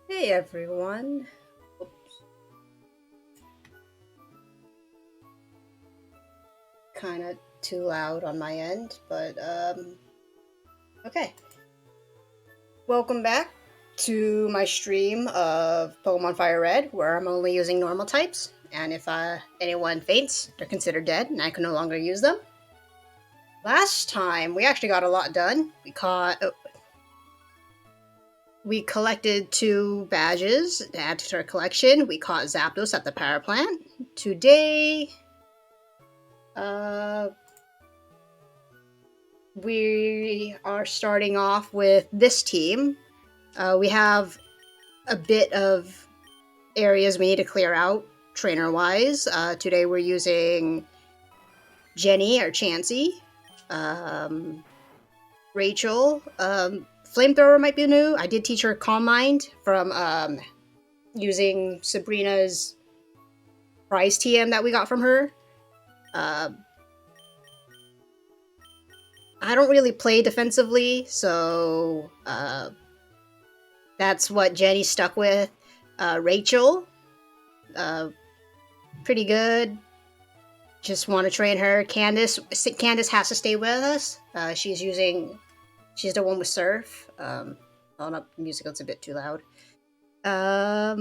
Hey everyone. Oops. Kind of too loud on my end, but okay. Welcome back to my stream of Pokemon Fire Red, where I'm only using normal types, and if anyone faints, they're considered dead, and I can no longer use them. Last time, we actually got a lot done. We collected 2 badges to add to our collection. We caught Zapdos at the power plant. Today, uh, we are starting off with this team. We have a bit of areas we need to clear out trainer wise. Today we're using Jenny or Chansey, um, Rachel. Flamethrower might be new. I did teach her Calm Mind from using Sabrina's prize TM that we got from her. Uh, I don't really play defensively, so that's what Jenny stuck with. Rachel, uh, pretty good. Just want to train her. Candace has to stay with us. She's the one with Surf. Oh no, music is a bit too loud. I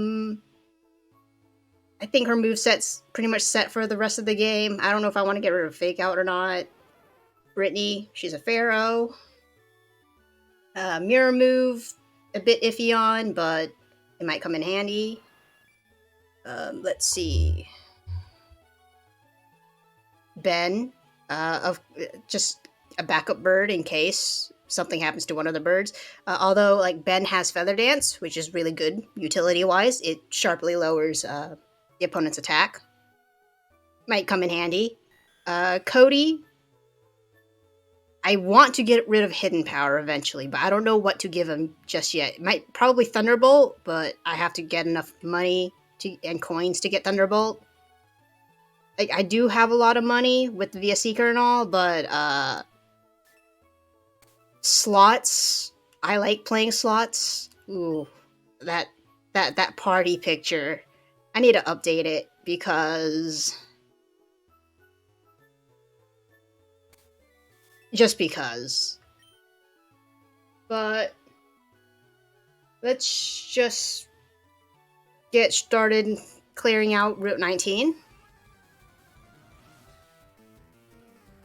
think her moveset's pretty much set for the rest of the game. I don't know if I want to get rid of Fake Out or not. Brittany, she's a Pharaoh. Mirror move, a bit iffy on, but it might come in handy. Let's see. Ben, of just a backup bird in case something happens to one of the birds. Although, like, Ben has Feather Dance, which is really good utility wise. It sharply lowers the opponent's attack. Might come in handy. Cody, I want to get rid of Hidden Power eventually, but I don't know what to give him just yet. It might probably Thunderbolt, but I have to get enough money and coins to get Thunderbolt. Like, I do have a lot of money with the VS Seeker and all, but slots. I like playing slots. Ooh, that party picture. I need to update it because just because. But let's just get started clearing out Route 19.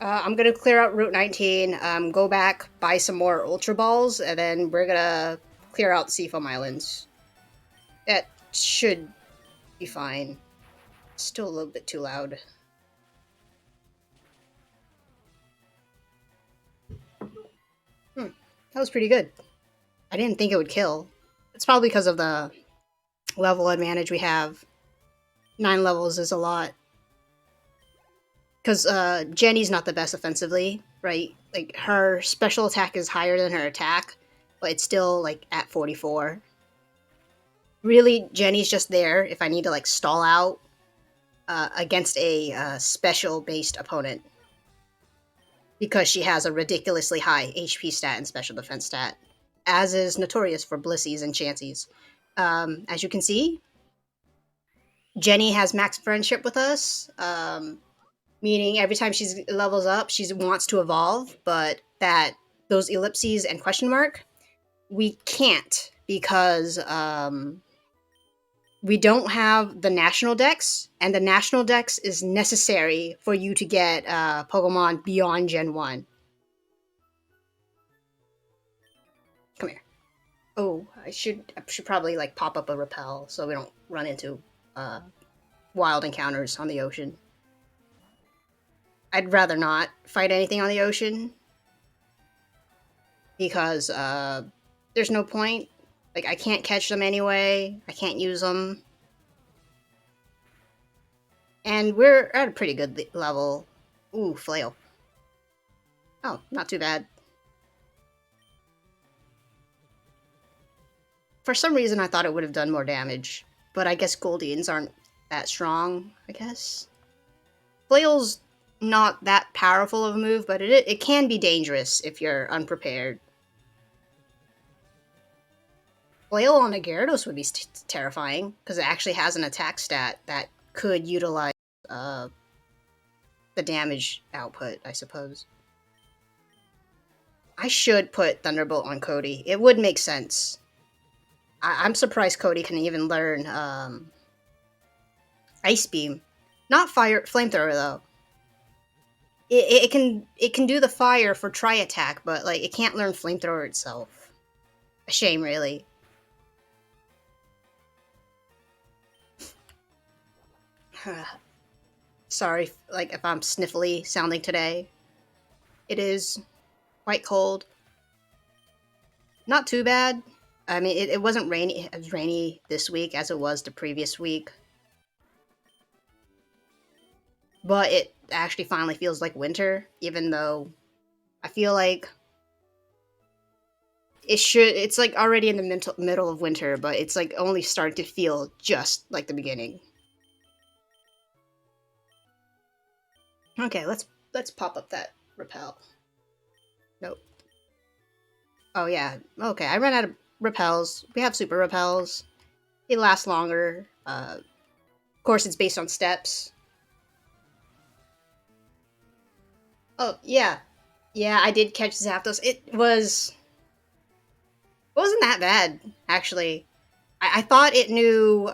I'm gonna clear out Route 19, go back, buy some more Ultra Balls, and then we're gonna clear out Seafoam Islands. That should be fine. Still a little bit too loud. That was pretty good. I didn't think it would kill. It's probably because of the level advantage we have. 9 levels is a lot. Because Jenny's not the best offensively, right? Like, her special attack is higher than her attack, but it's still, like, at 44. Really, Jenny's just there if I need to, like, stall out against a special-based opponent. Because she has a ridiculously high HP stat and special defense stat, as is notorious for Blissies and Chanseys. As you can see, Jenny has max friendship with us, meaning every time she levels up, she wants to evolve, but those ellipses and question mark, we can't because we don't have the national dex, and the national dex is necessary for you to get Pokemon beyond Gen 1. Come here. Oh, I should probably like pop up a repel so we don't run into wild encounters on the ocean. I'd rather not fight anything on the ocean because there's no point. Like, I can't catch them anyway. I can't use them. And we're at a pretty good level. Ooh, flail. Oh, not too bad. For some reason, I thought it would have done more damage. But I guess Goldians aren't that strong, I guess. Flail's not that powerful of a move, but it can be dangerous if you're unprepared. Flail on a Gyarados would be terrifying, because it actually has an attack stat that could utilize uh, the damage output, I suppose. I should put Thunderbolt on Cody. It would make sense. I'm surprised Cody can even learn Ice Beam. Not Fire Flamethrower though. It can do the fire for Tri Attack, but like it can't learn Flamethrower itself. A shame, really. Sorry, like if I'm sniffly sounding today. It is quite cold. Not too bad. I mean, it wasn't rainy as rainy this week as it was the previous week. But it actually finally feels like winter, even though I feel like it's like already in the middle of winter, but it's like only starting to feel just like the beginning. Okay, let's pop up that repel. Nope. Oh yeah. Okay, I ran out of repels. We have super repels. They last longer. Of course, it's based on steps. Oh yeah, yeah. I did catch Zapdos. It wasn't that bad actually. I thought it knew.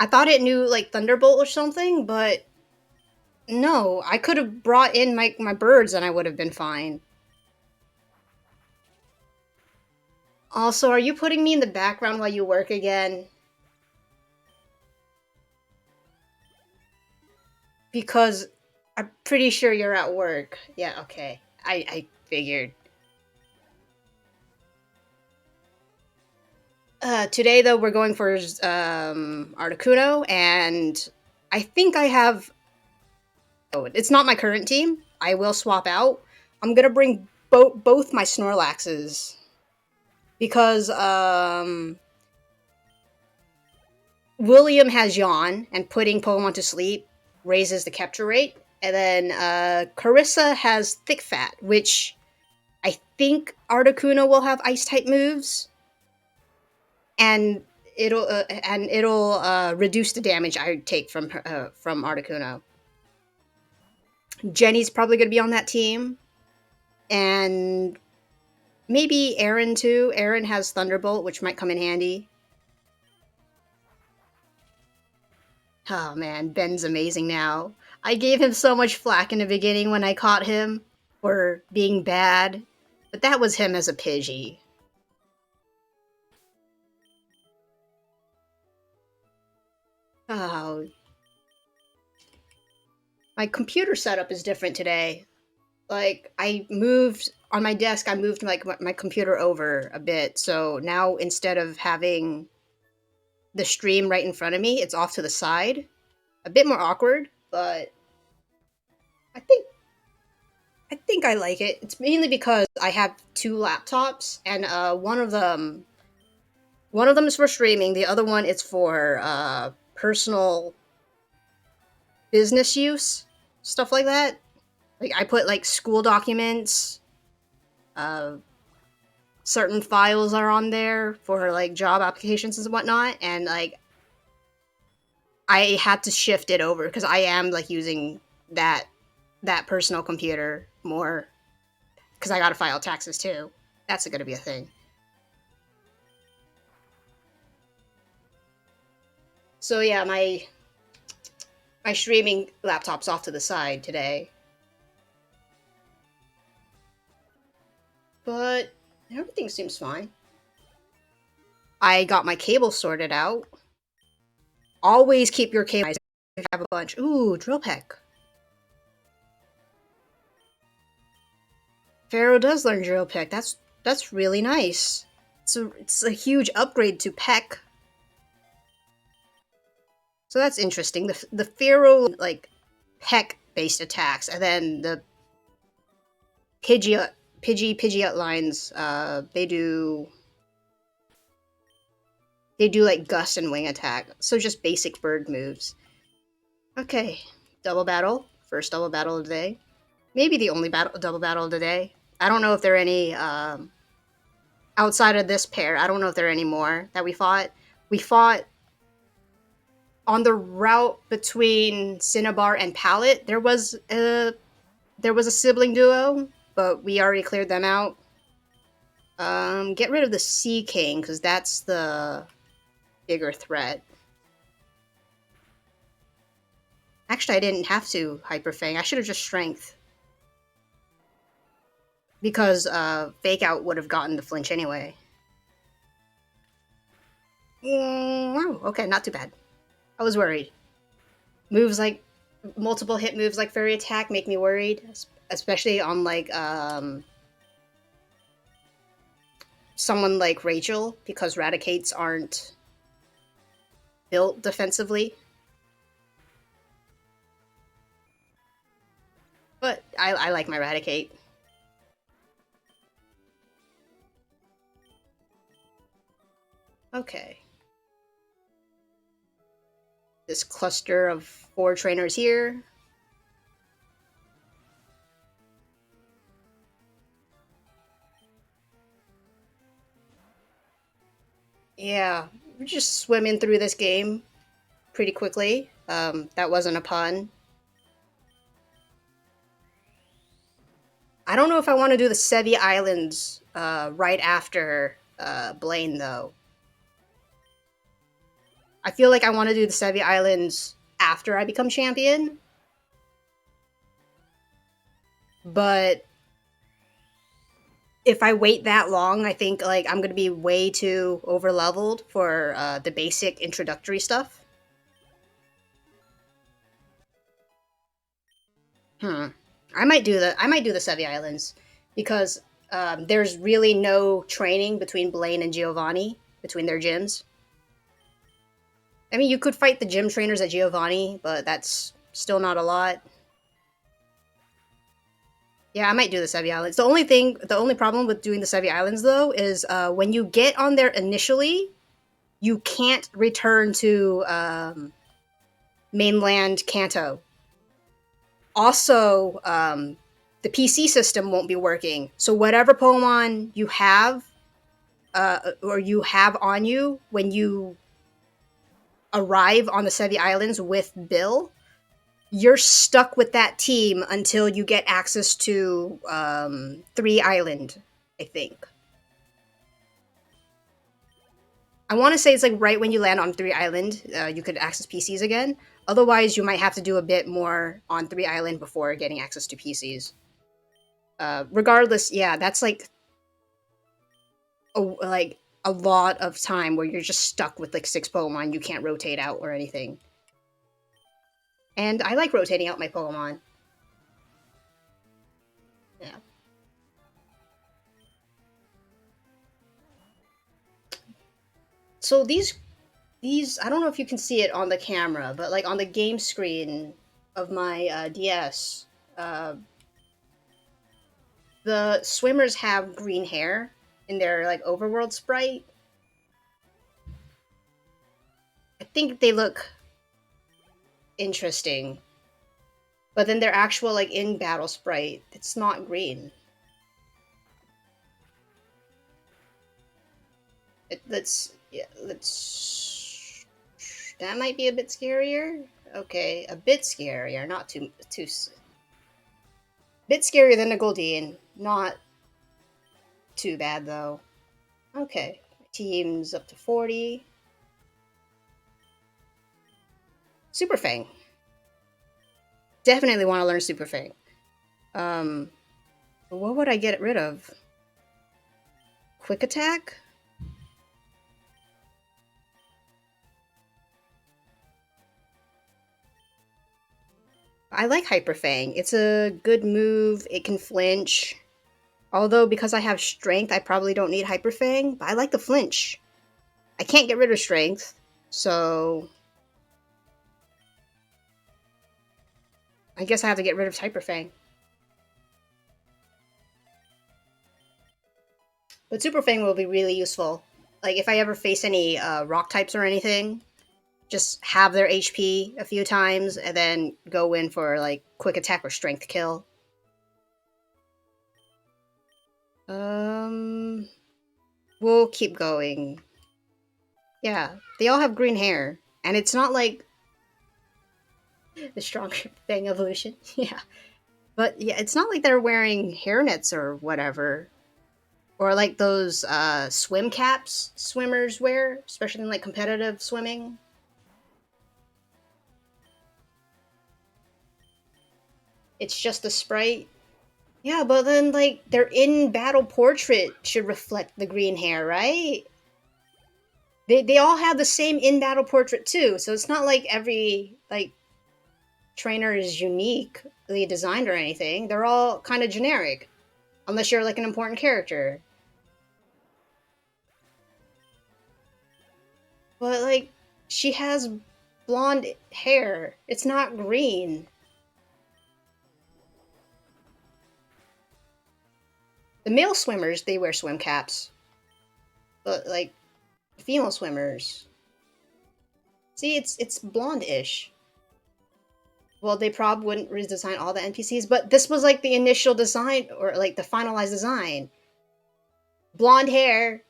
I thought it knew like Thunderbolt or something, but no. I could have brought in my birds and I would have been fine. Also, are you putting me in the background while you work again? Because I'm pretty sure you're at work. Yeah, okay. I figured. Today, though, we're going for Articuno, and I think I have... Oh, it's not my current team. I will swap out. I'm gonna bring both my Snorlaxes. Because, William has Yawn, and putting Pokemon to sleep raises the capture rate. And then Carissa has Thick Fat, which I think Articuno will have Ice-type moves. And it'll reduce the damage I take from Articuno. Jenny's probably going to be on that team. And maybe Aaron, too. Aaron has Thunderbolt, which might come in handy. Oh man, Ben's amazing now. I gave him so much flack in the beginning when I caught him for being bad, but that was him as a Pidgey. Oh. My computer setup is different today. Like, I moved, on my desk, I moved like my computer over a bit, so now instead of having the stream right in front of me, it's off to the side. A bit more awkward, but I think I like it. It's mainly because I have two laptops, and one of them is for streaming. The other one is for personal business use, stuff like that. Like I put like school documents, uh, certain files are on there for like job applications and whatnot, and like I had to shift it over because I am like using that personal computer more because I gotta file taxes too. That's gonna be a thing. So yeah, my streaming laptop's off to the side today. But everything seems fine. I got my cable sorted out. Always keep your cable. If you have a bunch. Ooh, drill peck. Pharaoh does learn drill peck. That's really nice. It's a huge upgrade to peck. So that's interesting. The Pharaoh like peck based attacks, and then the Pidgeot lines. They do like gust and wing attack. So just basic bird moves. Okay, double battle. First double battle of the day. Maybe the only double battle of the day. I don't know if there are any outside of this pair. I don't know if there are any more that we fought. We fought on the route between Cinnabar and Pallet. There was a sibling duo, but we already cleared them out. Get rid of the Sea King, because that's the bigger threat. Actually, I didn't have to Hyper Fang. I should have just Strength. Because Fake Out would have gotten the flinch anyway. Wow, okay, not too bad. I was worried. Moves like multiple hit moves like Fairy Attack make me worried, especially on like someone like Rachel, because Raticates aren't built defensively. But I like my Raticate. Okay. This cluster of 4 trainers here. Yeah, we're just swimming through this game pretty quickly. That wasn't a pun. I don't know if I want to do the Seafoam Islands right after Blaine, though. I feel like I want to do the Seafoam Islands after I become champion. But if I wait that long, I think like I'm gonna be way too over leveled for the basic introductory stuff. I might do the Seafoam Islands because there's really no training between Blaine and Giovanni between their gyms. I mean, you could fight the gym trainers at Giovanni, but that's still not a lot. Yeah, I might do the Seafoam Islands. The only problem with doing the Seafoam Islands though is when you get on there initially, you can't return to mainland Kanto. Also, the PC system won't be working. So whatever Pokemon you have, or you have on you when you arrive on the Seafoam Islands with Bill, you're stuck with that team until you get access to 3 Island, I think. I want to say it's like right when you land on 3 Island, you could access PCs again. Otherwise, you might have to do a bit more on 3 Island before getting access to PCs. Regardless, yeah, that's like a lot of time where you're just stuck with like 6 Pokemon. You can't rotate out or anything. And I like rotating out my Pokemon. Yeah. So these I don't know if you can see it on the camera, but like on the game screen of my DS, the swimmers have green hair in their like overworld sprite. I think they look interesting, but then their actual like in battle sprite, it's not green. Let's that might be a bit scarier. Okay, a bit scarier, not too bit scarier than a Goldeen. Not too bad though. Okay, team's up to 40. Super Fang. Definitely want to learn Super Fang. What would I get rid of? Quick Attack? I like Hyper Fang. It's a good move. It can flinch. Although, because I have Strength, I probably don't need Hyper Fang, but I like the flinch. I can't get rid of Strength, so I guess I have to get rid of Hyper Fang. But Super Fang will be really useful. Like, if I ever face any rock types or anything, just have their HP a few times and then go in for, like, Quick Attack or Strength Kill. We'll keep going. Yeah, they all have green hair, and it's not like the stronger thing evolution. Yeah, but yeah, it's not like they're wearing hairnets or whatever, or like those swim caps swimmers wear, especially in like competitive swimming. It's just a sprite. Yeah, but then like their in battle portrait should reflect the green hair, right? They all have the same in battle portrait too, so it's not like every like trainer is uniquely designed or anything. They're all kind of generic, unless you're like an important character. But like, she has blonde hair. It's not green. The male swimmers they wear swim caps, but like female swimmers, see, it's blonde-ish. Well, they probably wouldn't redesign all the NPCs, but this was like the initial design or like the finalized design. Blonde hair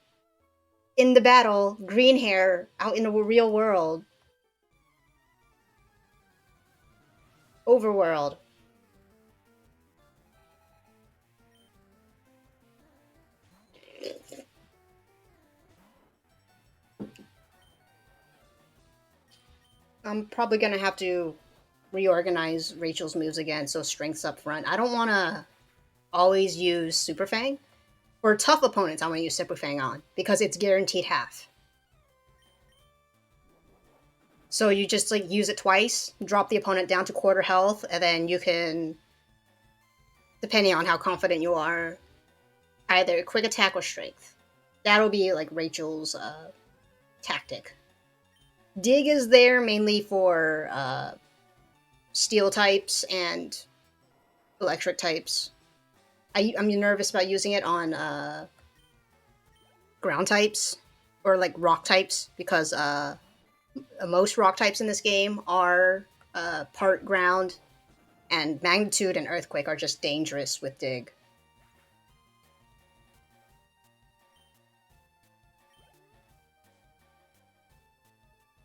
in the battle, green hair out in the real world. Overworld. I'm probably gonna have to reorganize Rachel's moves again, so strength's up front. I don't want to always use Super Fang. For tough opponents, I want to use Super Fang on, because it's guaranteed half. So you just like use it twice, drop the opponent down to quarter health, and then you can, depending on how confident you are, either quick attack or strength. That'll be like Rachel's tactic. Dig is there mainly for steel types and electric types. I'm nervous about using it on ground types or like rock types because most rock types in this game are part ground, and magnitude and earthquake are just dangerous with dig.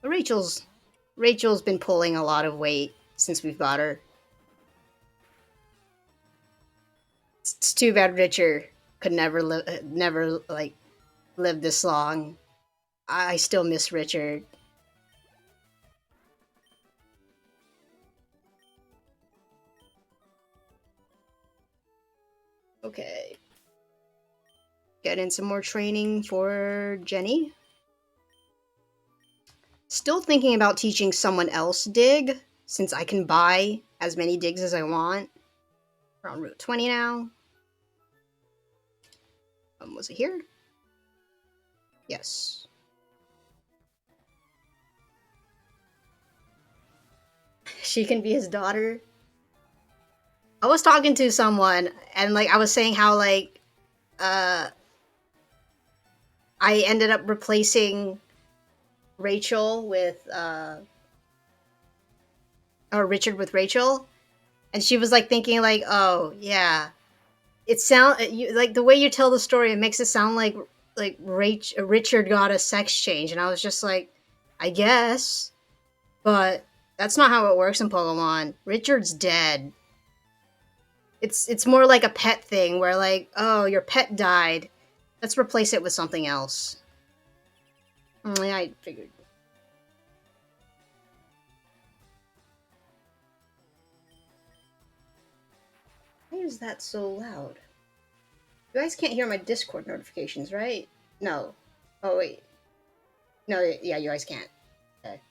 But Rachel's been pulling a lot of weight since we've got her. It's too bad Richard could never like live this long. I still miss Richard. Okay. Get in some more training for Jenny. Still thinking about teaching someone else dig, since I can buy as many digs as I want. We're on Route 20 now. Was it here? Yes. She can be his daughter. I was talking to someone, and like I was saying how like I ended up replacing Rachel with or Richard with Rachel, and she was like thinking like, oh yeah, it sound like the way you tell the story, it makes it sound like Richard got a sex change, and I was just like, I guess, but that's not how it works in Pokemon. Richard's dead. It's more like a pet thing where like, oh, your pet died, let's replace it with something else. Yeah, I figured. Why is that so loud? You guys can't hear my Discord notifications, right? No. Oh, wait. No, yeah, you guys can't. Okay.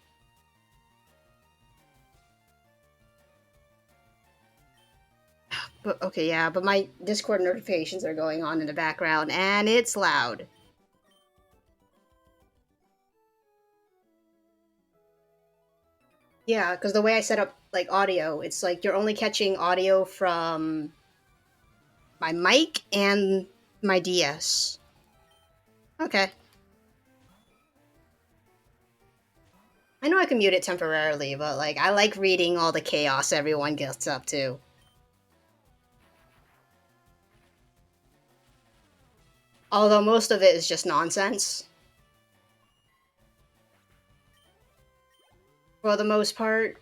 But, okay, yeah, but my Discord notifications are going on in the background, and it's loud. Yeah, because the way I set up, like, audio, it's like you're only catching audio from my mic and my DS. Okay. I know I can mute it temporarily, but, like, I like reading all the chaos everyone gets up to. Although most of it is just nonsense. For the most part.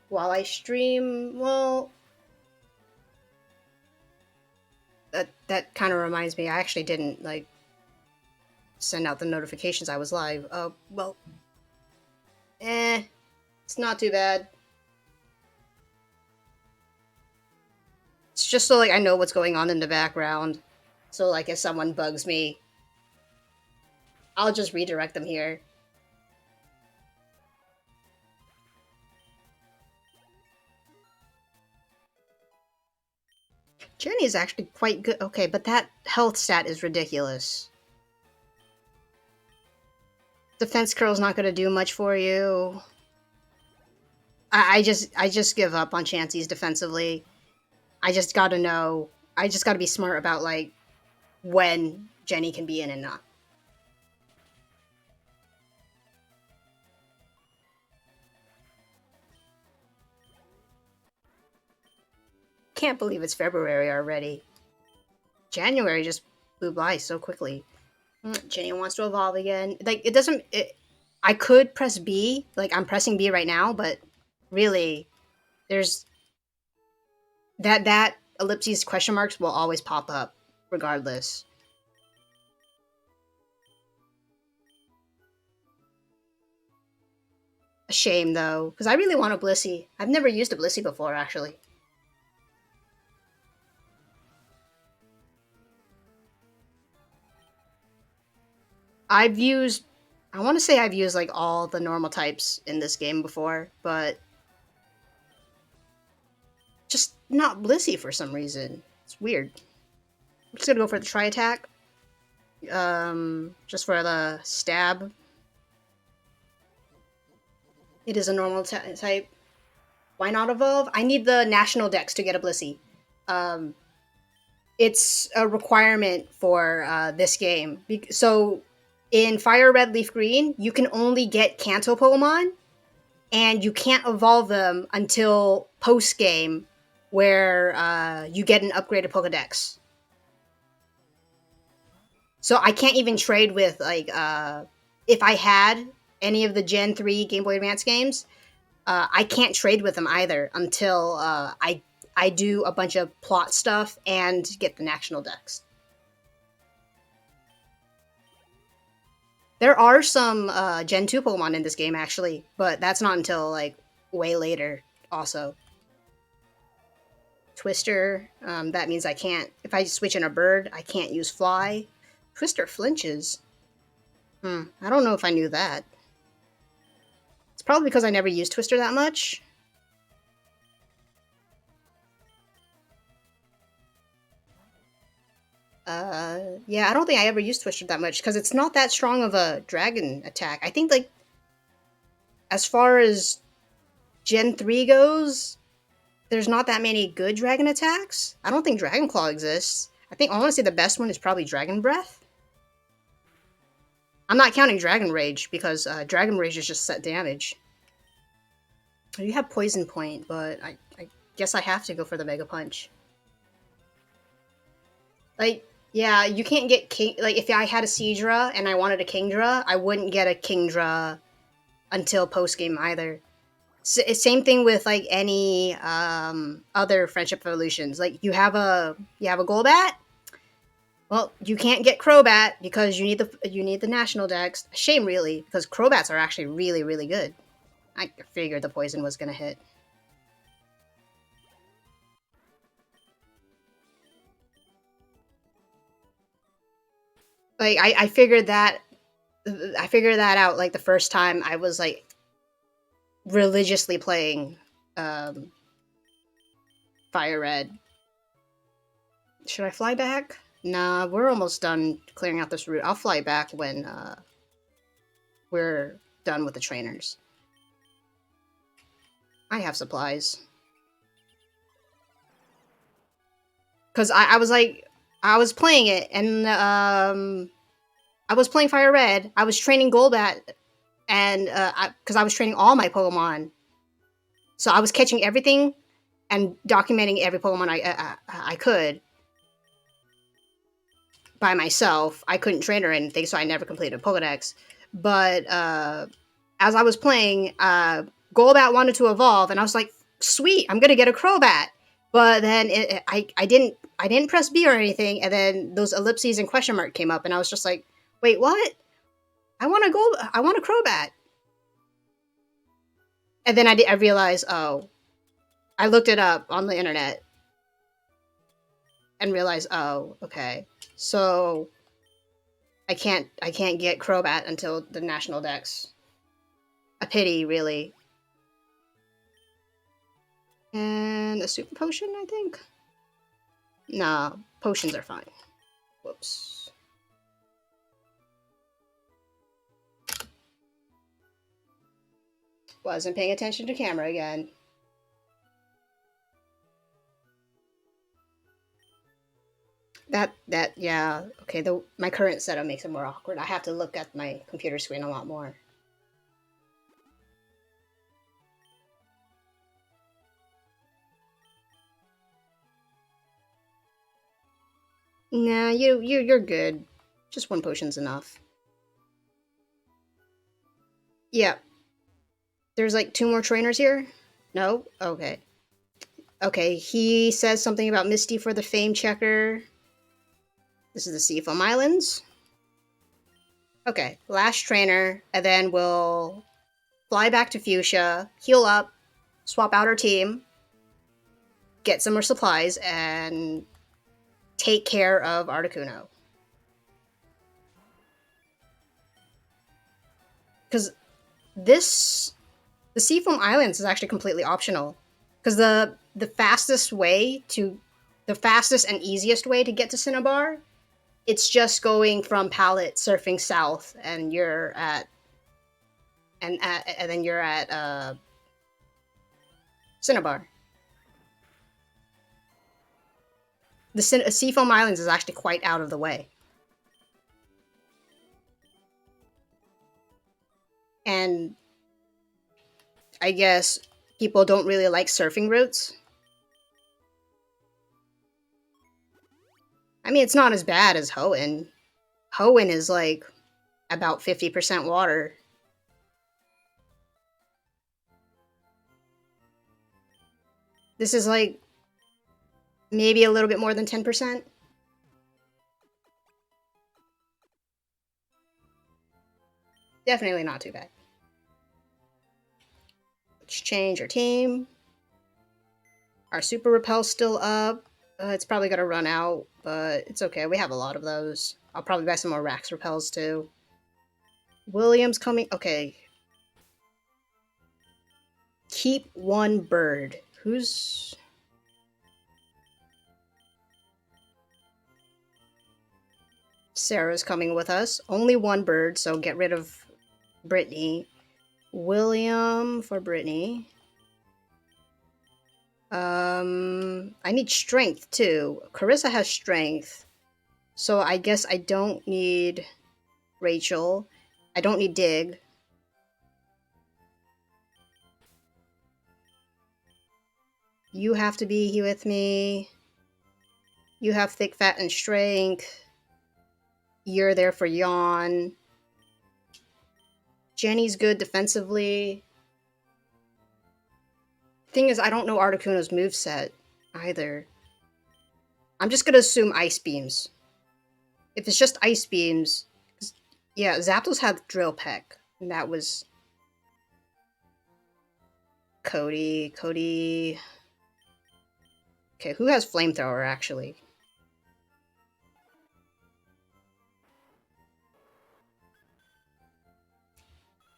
While I stream, well, that kind of reminds me, I actually didn't, like, send out the notifications I was live. Well, it's not too bad. It's just so, like, I know what's going on in the background. So, like, if someone bugs me, I'll just redirect them here. Jenny is actually quite good. Okay, but that health stat is ridiculous. Defense curl's not going to do much for you. I just give up on Chansey's defensively. I just gotta know. I just gotta be smart about, like, when Jenny can be in and not. Can't believe it's February already. January just flew by so quickly. Jenny wants to evolve again. Like, it doesn't... I could press B. Like, I'm pressing B right now, but really, there's... That ellipses question marks will always pop up, regardless. A shame, though, because I really want a Blissey. I've never used a Blissey before, actually. I've used... I want to say I've used, like, all the normal types in this game before, but... just not Blissey for some reason. It's weird. I'm just gonna go for the Tri-Attack. Just for the stab. It is a normal type. Why not evolve? I need the national dex to get a Blissey. It's a requirement for this game. So in Fire Red Leaf Green, you can only get Kanto Pokemon, and you can't evolve them until post game, where you get an upgraded Pokedex. So I can't even trade with, like, if I had any of the Gen 3 Game Boy Advance games, I can't trade with them either until I do a bunch of plot stuff and get the national dex. There are some Gen 2 Pokemon in this game, actually, but that's not until, like, way later, also. Twister, that means I can't... If I switch in a bird, I can't use Fly. Twister flinches. I don't know if I knew that. It's probably because I never used Twister that much. Yeah, I don't think I ever used Twister that much, because it's not that strong of a dragon attack. I think, like, as far as Gen 3 goes, there's not that many good dragon attacks. I don't think Dragon Claw exists. I think, honestly, the best one is probably Dragon Breath. I'm not counting Dragon Rage, because Dragon Rage is just set damage. You have Poison Point, but I guess I have to go for the Mega Punch. Like, yeah, you can't get King... Like, if I had a Seadra and I wanted a Kingdra, I wouldn't get a Kingdra until post-game either. Same thing with, like, any other Friendship Evolutions. Like, you have a Golbat. Well, you can't get Crobat because you need the national dex. Shame, really, because Crobats are actually really, really good. I figured the poison was gonna hit. Like, I figured that out, like, the first time I was, like, religiously playing Fire Red. Should I fly back? Nah, we're almost done clearing out this route. I'll fly back when we're done with the trainers. I have supplies. Because I was like, I was playing it, and I was playing Fire Red. I was training Golbat and because I was training all my Pokemon, so I was catching everything and documenting every Pokemon I could by myself. I couldn't train or anything, so I never completed a Pokedex. But as I was playing, Golbat wanted to evolve, and I was like, "Sweet, I'm gonna get a Crobat." But then I didn't press B or anything, and then those ellipses and question mark came up, and I was just like, "Wait, what? I want a Crobat." And then I realized, oh, I looked it up on the internet and realized, oh, okay, so I can't get Crobat until the national Dex. A pity, really. And a super potion, I think. Nah, potions are fine. Whoops. Wasn't paying attention to camera again. Yeah. Okay, my current setup makes it more awkward. I have to look at my computer screen a lot more. Nah, you're good. Just one potion's enough. Yeah. There's like 2 more trainers here? No? Okay. Okay, he says something about Misty for the fame checker. This is the Seafoam Islands. Okay, last trainer, and then we'll fly back to Fuchsia, heal up, swap out our team, get some more supplies, and take care of Articuno. Because the Seafoam Islands is actually completely optional. Because the fastest and easiest way to get to Cinnabar, it's just going from Pallet surfing south, and then you're at Cinnabar. The Seafoam Islands is actually quite out of the way. And I guess people don't really like surfing routes. I mean, it's not as bad as Hoenn. Hoenn is like about 50% water. This is like maybe a little bit more than 10%. Definitely not too bad. Let's change our team. Our Super Repel's still up. It's probably going to run out, but it's okay. We have a lot of those. I'll probably buy some more Rax Repels too. William's coming. Okay. Keep one bird. Who's... Sarah's coming with us. Only one bird, so get rid of Brittany. William for Brittany. I need strength too. Carissa has strength. So I guess I don't need Rachel. I don't need Dig. You have to be here with me. You have thick, fat, and strength. You're there for Yawn. Jenny's good defensively. Thing is, I don't know Articuno's moveset either. I'm just gonna assume Ice Beams. If it's just Ice Beams... Yeah, Zapdos had Drill Peck. And that was... Cody. Okay, who has Flamethrower, actually?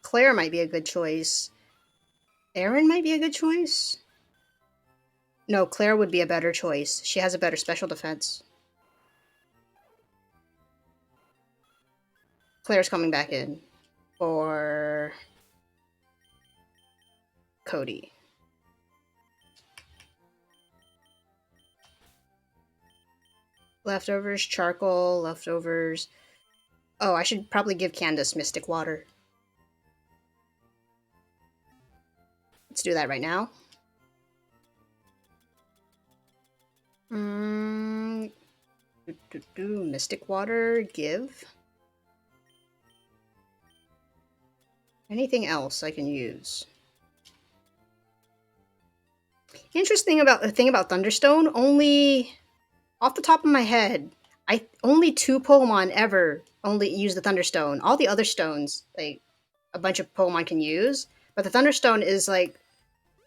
Claire might be a good choice. Erin might be a good choice. No, Claire would be a better choice. She has a better special defense. Claire's coming back in for Cody. Leftovers, charcoal, leftovers. Oh, I should probably give Candace Mystic Water. Let's do that right now. Mystic Water, give. Anything else I can use? Interesting about the thing about Thunderstone, only off the top of my head, only 2 Pokemon ever only use the Thunderstone. All the other stones, like a bunch of Pokemon can use, but the Thunderstone is like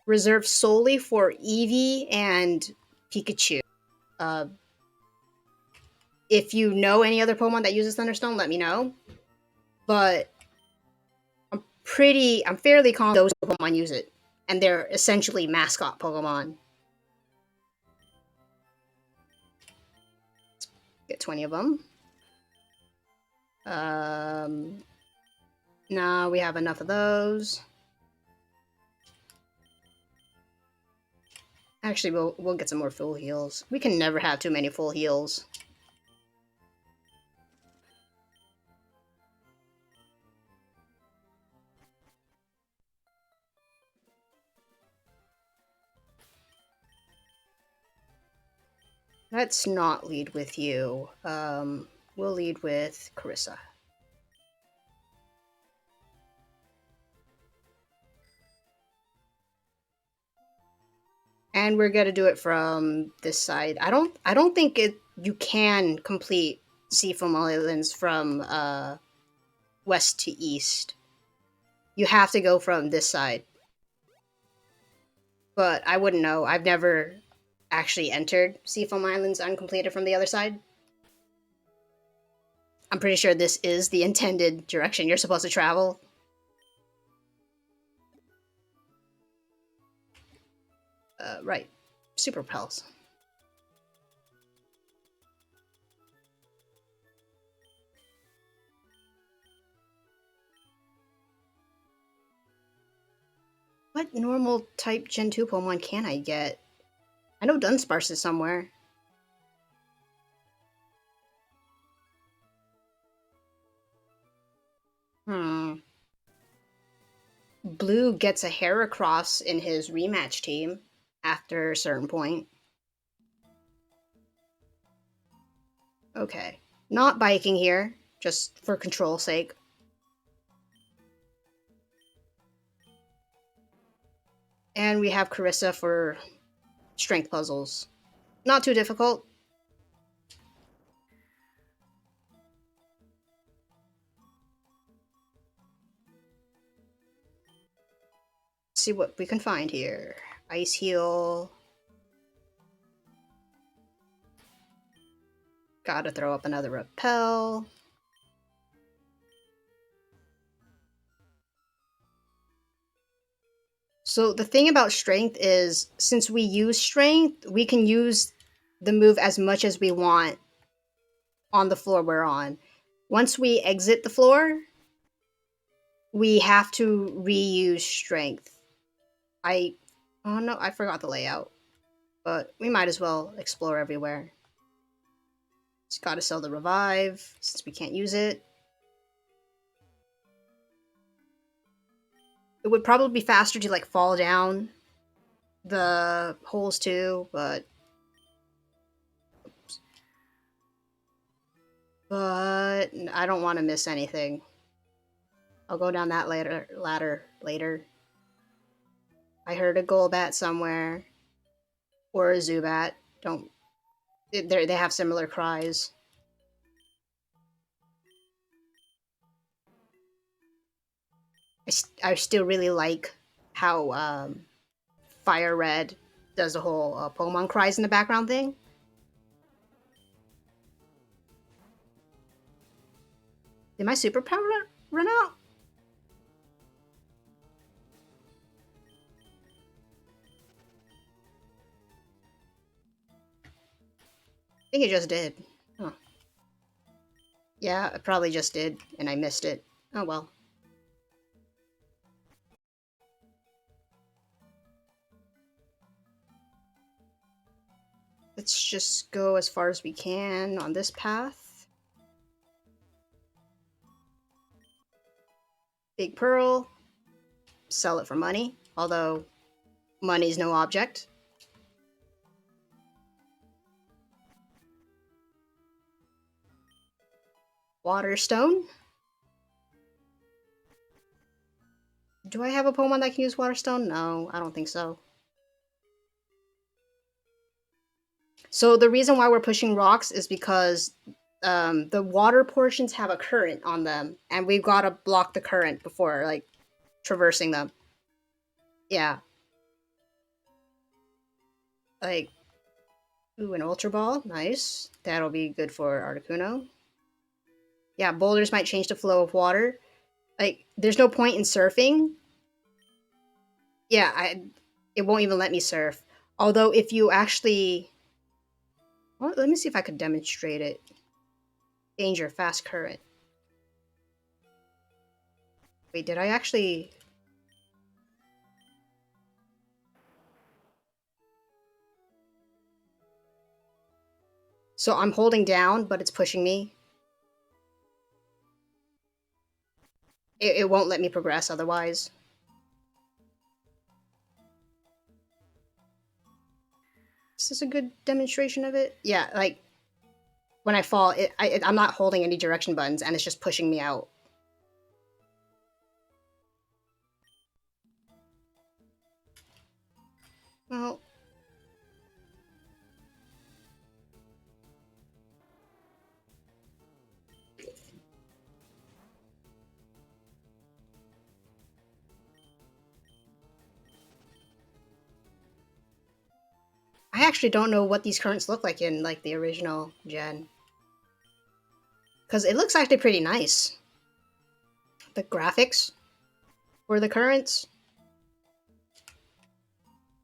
reserved solely for Eevee and Pikachu. If you know any other Pokemon that uses Thunderstone, let me know. But I'm fairly confident those Pokemon use it, and they're essentially mascot Pokemon. Get 20 of them. No, we have enough of those. Actually, we'll get some more full heals. We can never have too many full heals. Let's not lead with you. We'll lead with Carissa. And we're gonna do it from this side. I don't think you can complete Seafoam Islands from west to east. You have to go from this side. But I wouldn't know. I've never actually entered Seafoam Islands uncompleted from the other side. I'm pretty sure this is the intended direction you're supposed to travel. Right. Super Pels. What normal type Gen 2 Pokemon can I get? I know Dunsparce is somewhere. Blue gets a Heracross in his rematch team after a certain point. Okay. Not biking here, just for control's sake. And we have Carissa for strength puzzles. Not too difficult. Let's see what we can find here. Ice Heal. Gotta throw up another Repel. So the thing about strength is, since we use strength, we can use the move as much as we want on the floor we're on. Once we exit the floor, we have to reuse strength. Oh no, I forgot the layout. But we might as well explore everywhere. Just gotta sell the revive, since we can't use it. It would probably be faster to like fall down the holes too, but I don't want to miss anything. I'll go down that ladder later. I heard a Golbat somewhere, or a Zubat. They have similar cries. I still really like how FireRed does the whole Pokemon cries in the background thing. Did my superpower run out? I think it just did. Huh. Yeah, it probably just did, and I missed it. Oh well. Let's just go as far as we can on this path. Big Pearl. Sell it for money. Although, Money's no object. Water Stone. Do I have a Pokemon that can use Water Stone? No, I don't think so. So the reason why we're pushing rocks is because the water portions have a current on them, and we've got to block the current before, like, traversing them. Yeah. Like, ooh, an Ultra Ball. Nice. That'll be good for Articuno. Yeah, boulders might change the flow of water. Like, there's no point in surfing. Yeah, it won't even let me surf. Although, if you actually... Well, let me see if I could demonstrate it. Danger, fast current. Wait, did I actually... So I'm holding down, but it's pushing me. It won't let me progress otherwise. Is this a good demonstration of it? Yeah, like, when I fall, I'm not holding any direction buttons, and it's just pushing me out. Well... I actually don't know what these currents look like in, like, the original gen. Because it looks actually pretty nice. The graphics for the currents.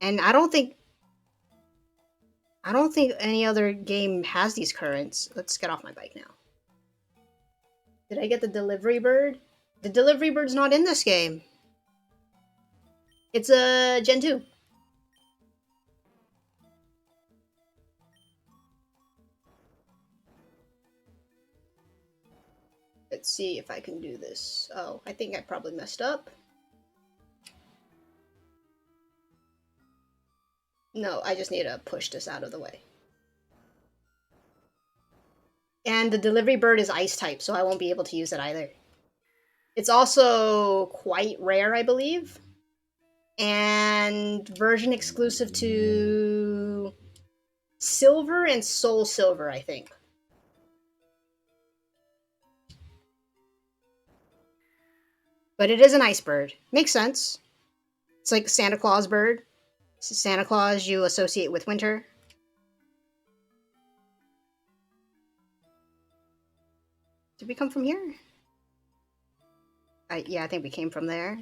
And I don't think any other game has these currents. Let's get off my bike now. Did I get the delivery bird? The delivery bird's not in this game. It's a Gen 2. Let's see if I can do this. Oh, I think I probably messed up. No, I just need to push this out of the way. And the delivery bird is ice type, so I won't be able to use it either. It's also quite rare, I believe. And version exclusive to Silver and Soul Silver, I think. But it is an ice bird. Makes sense. It's like Santa Claus bird. Santa Claus you associate with winter. Did we come from here? Yeah, I think we came from there.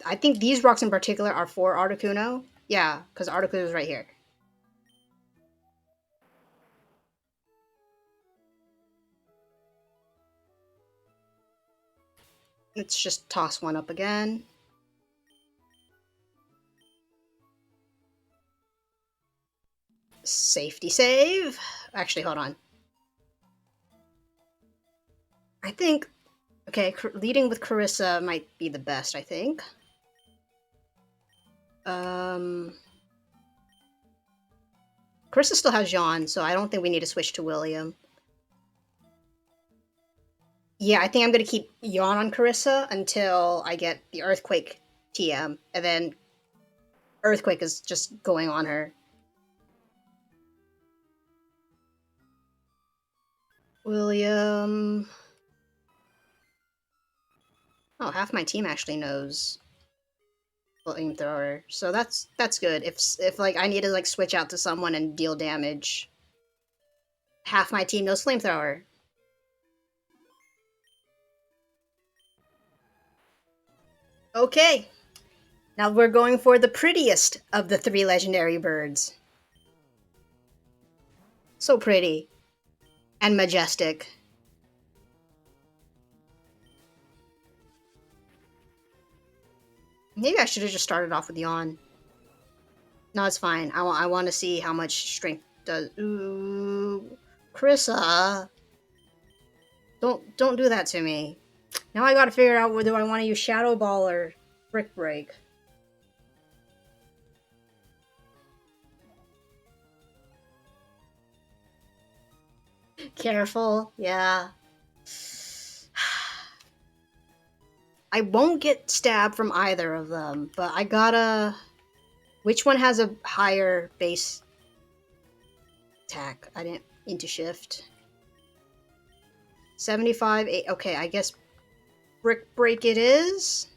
I think these rocks in particular are for Articuno. Yeah, because Articuno is right here. Let's just toss one up again. Safety save. Actually, hold on. I think... Okay, leading with Carissa might be the best, I think. Carissa still has Jean, so I don't think we need to switch to William. Yeah, I think I'm going to keep Yawn on Carissa until I get the Earthquake TM, and then Earthquake is just going on her. William... Oh, half my team actually knows Flamethrower, so that's good. If like I need to like switch out to someone and deal damage, half my team knows Flamethrower. Okay, now we're going for the prettiest of the 3 legendary birds. So pretty and majestic. Maybe I should have just started off with Yawn. No, it's fine. I want to see how much strength does. Ooh, Carissa, don't do that to me. Now I gotta figure out whether I want to use Shadow Ball or Brick Break. Careful, yeah. I won't get stabbed from either of them, but I gotta... Which one has a higher base attack? I didn't... Into shift. 75, 8... Okay, I guess Brick Break it is?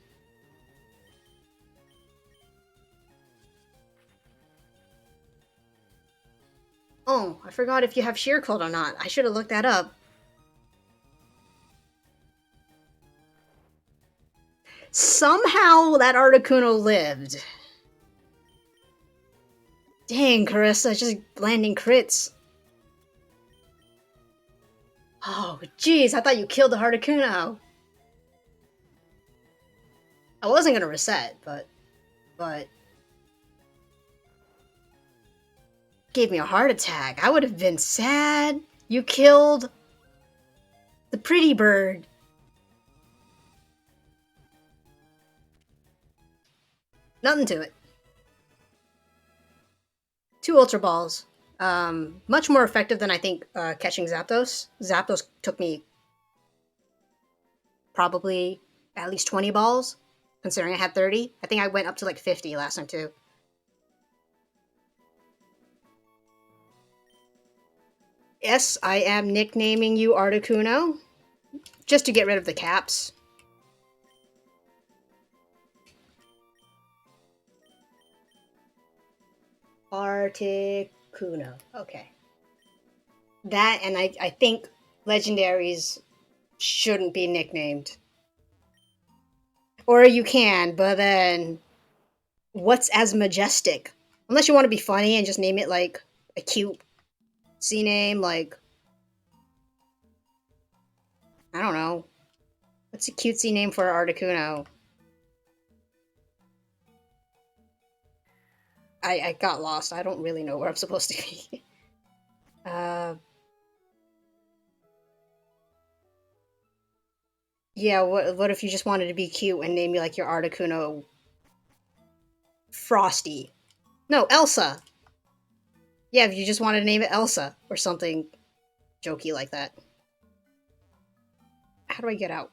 Oh, I forgot if you have Sheer Cold or not. I should have looked that up. Somehow that Articuno lived. Dang, Carissa, just landing crits. Oh, jeez, I thought you killed the Articuno. I wasn't gonna reset, but... Gave me a heart attack. I would have been sad. You killed... the pretty bird. Nothing to it. 2 Ultra Balls. Much more effective than I think catching Zapdos. Zapdos took me probably at least 20 balls, considering I had 30. I think I went up to like 50 last time too. Yes, I am nicknaming you Articuno, just to get rid of the caps. Articuno. Okay. That, and I think legendaries shouldn't be nicknamed. Or you can, but then what's as majestic? Unless you want to be funny and just name it like a cute C name, like... I don't know. What's a cutesy name for Articuno? I got lost. I don't really know where I'm supposed to be. Yeah, what if you just wanted to be cute and name me like your Articuno Frosty? No, Elsa! Yeah, if you just wanted to name it Elsa or something jokey like that. How do I get out?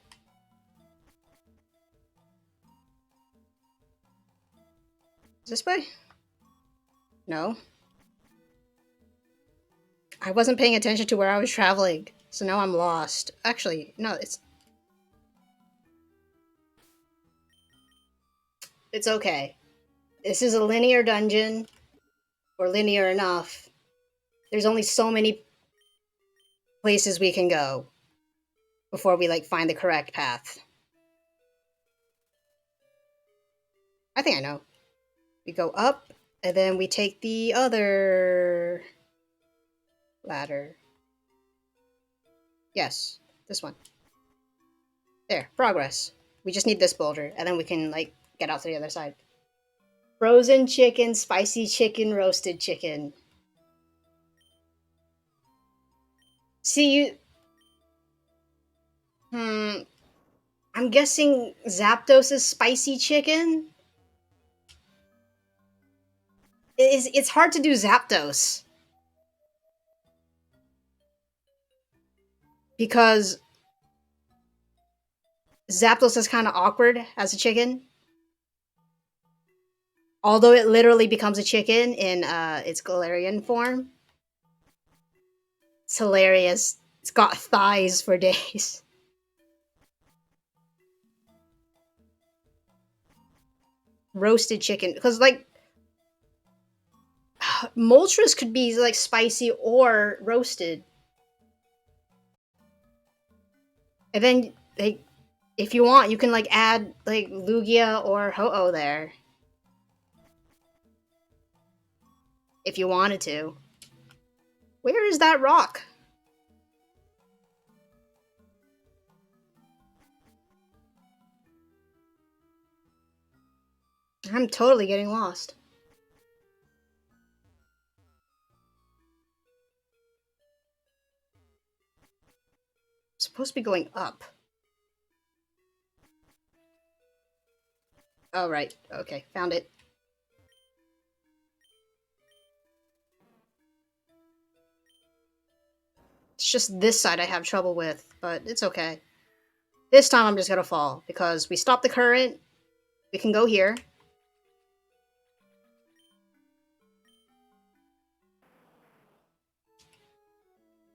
This way? No. I wasn't paying attention to where I was traveling, so now I'm lost. Actually, no, it's okay. This is a linear dungeon, or linear enough. There's only so many places we can go before we, like, find the correct path. I think I know. We go up, and then we take the other ladder. Yes, this one. There, progress. We just need this boulder, and then we can, like, get out to the other side. Frozen chicken, spicy chicken, roasted chicken. See, you... I'm guessing Zapdos is spicy chicken? It's hard to do Zapdos. Because Zapdos is kind of awkward as a chicken. Although it literally becomes a chicken in its Galarian form. It's hilarious. It's got thighs for days. Roasted chicken. Because, like, Moltres could be, like, spicy or roasted. And then, like, if you want, you can, like, add, like, Lugia or Ho-Oh there. If you wanted to. Where is that rock? I'm totally getting lost. I'm supposed to be going up. Oh, right. Okay, found it. It's just this side I have trouble with, but it's okay. This time I'm just gonna fall, because we stopped the current. We can go here.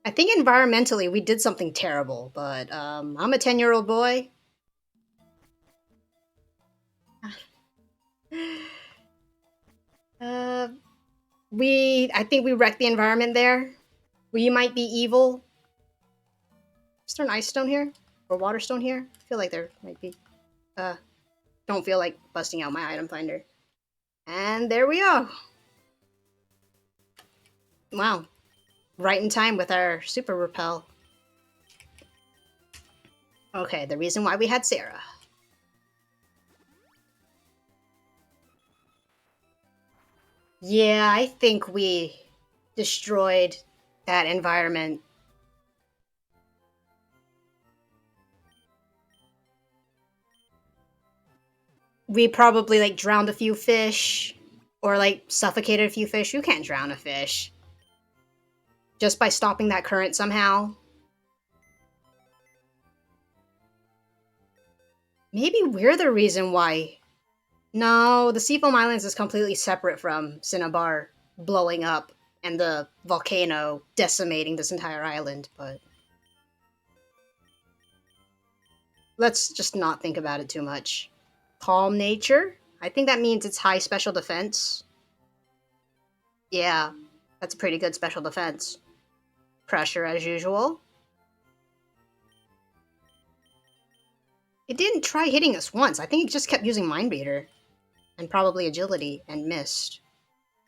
I think environmentally we did something terrible, but I'm a 10-year-old boy. Uh, I think we wrecked the environment there. We might be evil. Is there an ice stone here? Or water stone here? I feel like there might be. Uh, don't feel like busting out my item finder. And there we are. Wow. Right in time with our super repel. Okay, the reason why we had Sarah. Yeah, I think we destroyed that environment. We probably like drowned a few fish or like suffocated a few fish. You can't drown a fish just by stopping that current somehow. Maybe we're the reason why. No, the Seafoam Islands is completely separate from Cinnabar blowing up and the volcano decimating this entire island, but let's just not think about it too much. Calm nature? I think that means it's high special defense. Yeah, that's a pretty good special defense. Pressure as usual. It didn't try hitting us once. I think it just kept using Mind Beater. And probably agility and missed.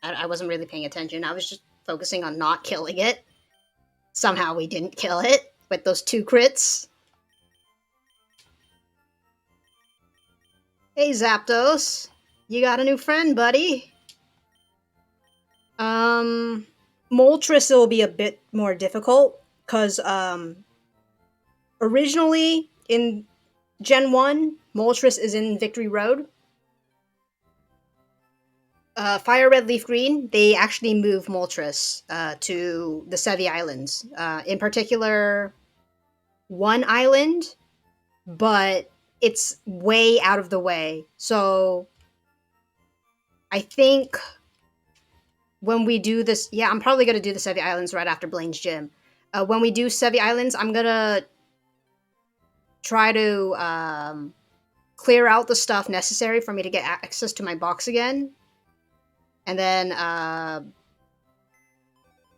I wasn't really paying attention. I was just focusing on not killing it. Somehow we didn't kill it with those 2 crits. Hey Zapdos, you got a new friend, buddy. Moltres will be a bit more difficult, because originally in Gen 1, Moltres is in Victory Road. FireRed Leaf Green, they actually moved Moltres to the Seafoam Islands. In particular, one island, but it's way out of the way. So I think when we do this, yeah, I'm probably gonna do the Seafoam Islands right after Blaine's gym. When we do Seafoam Islands, I'm gonna try to clear out the stuff necessary for me to get access to my box again, and then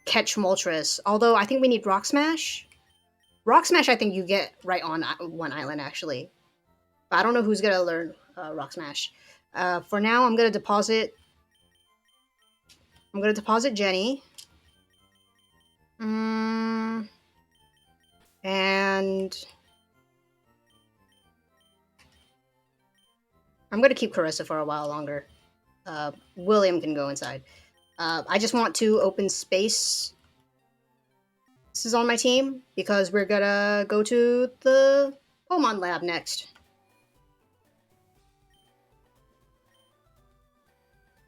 catch Moltres. Although I think we need Rock Smash. Rock Smash, I think you get right on one island, actually. But I don't know who's gonna learn Rock Smash. For now, I'm gonna deposit Jenny. And I'm gonna keep Carissa for a while longer. William can go inside. I just want to open space. This is on my team because we're gonna go to the Pokemon lab next.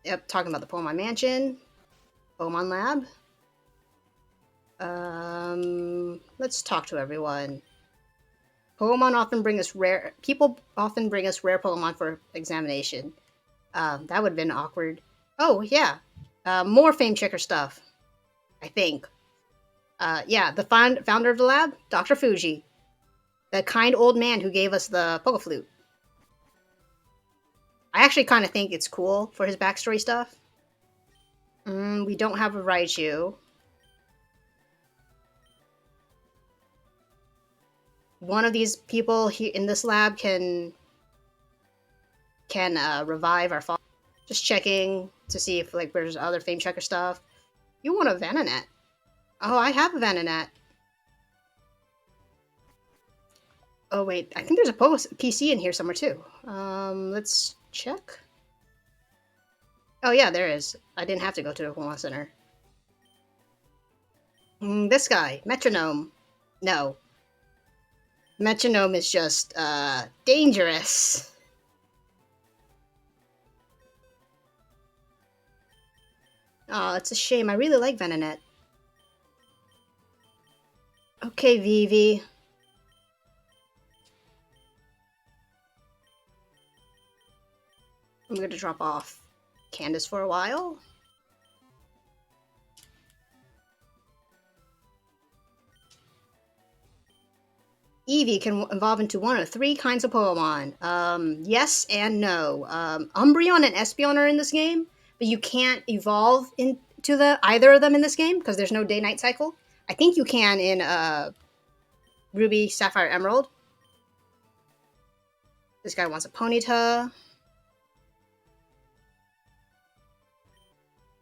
Yep, talking about the Pokemon Mansion, Pokemon Lab. Let's talk to everyone. People often bring us rare Pokemon for examination. That would have been awkward. Oh, yeah. More fame checker stuff, I think. Yeah, the founder of the lab, Dr. Fuji. The kind old man who gave us the Pokeflute. I actually kind of think it's cool for his backstory stuff. We don't have a Raichu. One of these people in this lab can revive our father. Just checking to see if like there's other fame checker stuff. You want a Venonat? Oh, I have a Venonat. Oh wait, I think there's a PC in here somewhere too. Let's check. Oh yeah, there is. I didn't have to go to the Pokemon Center. This guy, Metronome. No. Metronome is just, dangerous. Oh, it's a shame. I really like Venonat. Okay, Vivi. I'm gonna drop off Candace for a while. Eevee can evolve into one of 3 kinds of Pokemon. Yes and no. Umbreon and Espeon are in this game, but you can't evolve into either of them in this game because there's no day-night cycle. I think you can in Ruby, Sapphire, Emerald. This guy wants a Ponyta.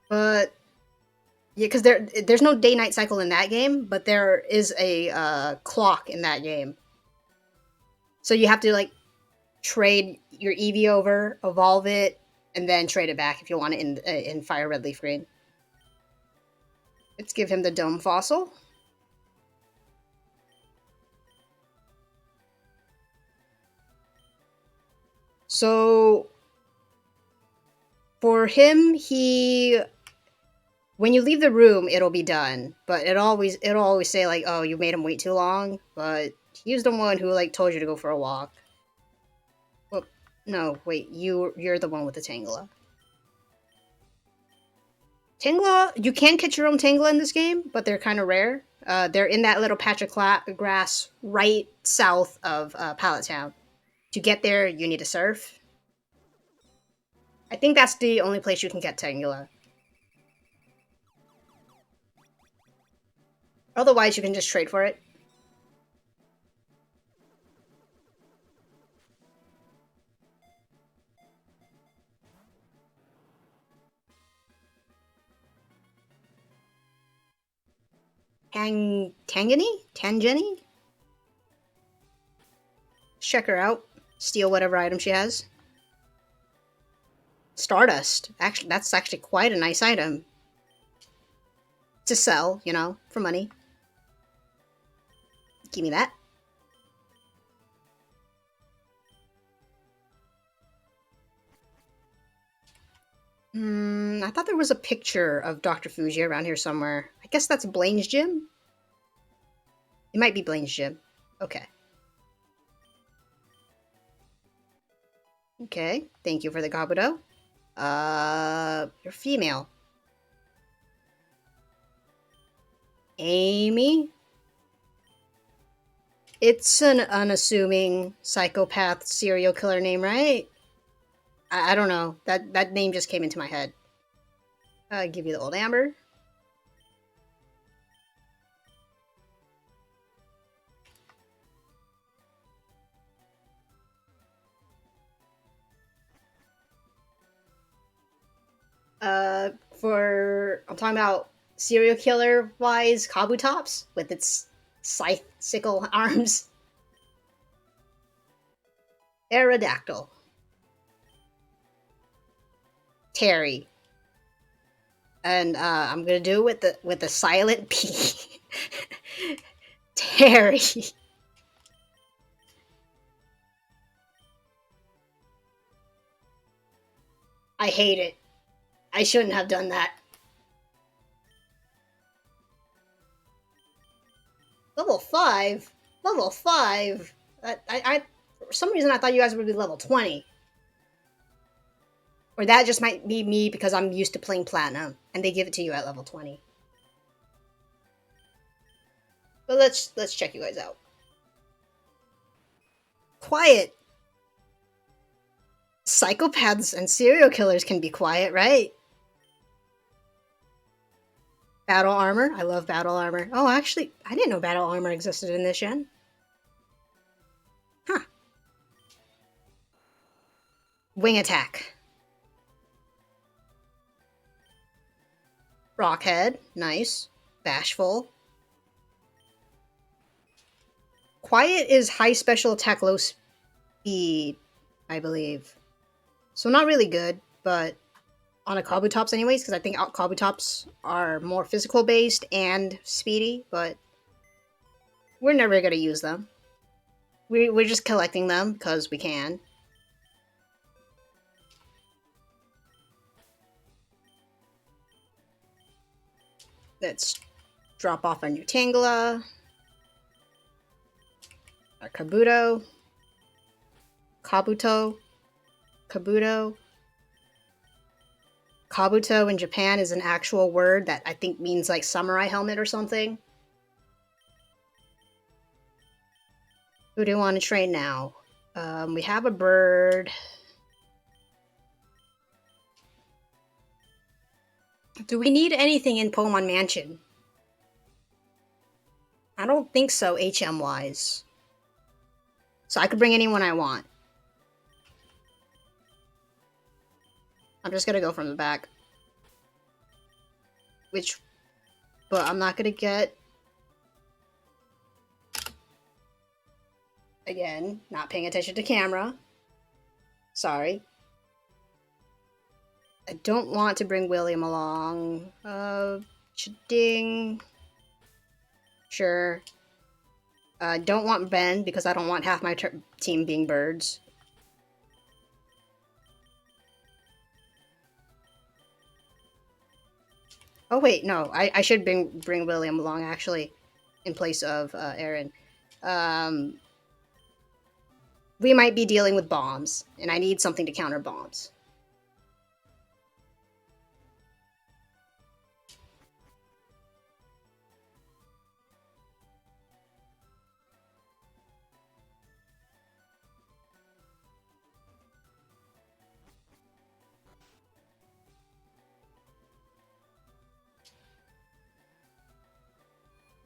But yeah, because there's no day-night cycle in that game, but there is a clock in that game. So you have to like trade your Eevee over, evolve it, and then trade it back if you want it in Fire Red Leaf Green. Let's give him the Dome Fossil. So for him, when you leave the room, it'll be done, but it'll always say like, "Oh, you made him wait too long." But he's the one who like told you to go for a walk. Well, no, wait, you're the one with the Tangela. Tangela, you can catch your own Tangela in this game, but they're kind of rare. They're in that little patch of grass right south of Pallet Town. To get there, you need to surf. I think that's the only place you can get Tangela. Otherwise, you can just trade for it. Tangeny? Check her out. Steal whatever item she has. Stardust. Actually, that's actually quite a nice item. To sell, you know, for money. Give me that. I thought there was a picture of Dr. Fuji around here somewhere. I guess that's Blaine's gym? It might be Blaine's gym. Okay. Okay, thank you for the Kabuto. You're female. Amy? It's an unassuming psychopath serial killer name, right? I don't know. That name just came into my head. Give you the old amber. I'm talking about serial killer wise Kabutops with its scythe sickle arms. Aerodactyl. Terry. And I'm gonna do it with the silent P. Terry. I hate it. I shouldn't have done that. Level 5? Level 5? I for some reason I thought you guys would be level 20. Or that just might be me because I'm used to playing Platinum, and they give it to you at level 20. But let's check you guys out. Quiet. Psychopaths and serial killers can be quiet, right? Battle armor. I love battle armor. Oh, actually, I didn't know battle armor existed in this gen. Huh. Wing attack. Rockhead. Nice. Bashful. Quiet is high special attack, low speed, I believe. So not really good, but on a Kabutops anyways, because I think Kabutops are more physical based and speedy, but we're never going to use them. We're just collecting them because we can. Let's drop off our new Tangela. Our Kabuto. Kabuto. Kabuto. Kabuto in Japan is an actual word that I think means like samurai helmet or something. Who do you want to train now? We have a bird. Do we need anything in Pokemon Mansion? I don't think so, HM-wise. So I could bring anyone I want. I'm just gonna go from the back. But I'm not gonna get... Again, not paying attention to camera. Sorry. I don't want to bring William along. Ding. Sure. Don't want Ben because I don't want half my team being birds. Oh wait, no. I should bring William along actually, in place of Aaron. We might be dealing with bombs, and I need something to counter bombs.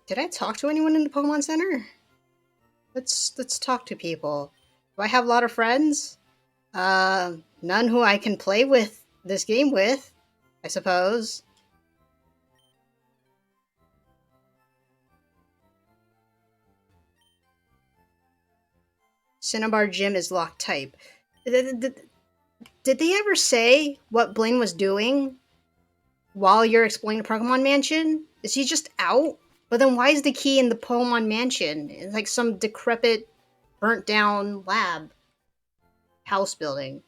Did I talk to anyone in the Pokemon Center? Let's talk to people. Do I have a lot of friends? None who I can play with this game with, I suppose. Cinnabar Gym is locked type. Did they ever say what Blaine was doing while you're exploring the Pokemon Mansion? Is he just out? But then why is the key in the Pokemon Mansion? It's like some decrepit, burnt down lab. House building.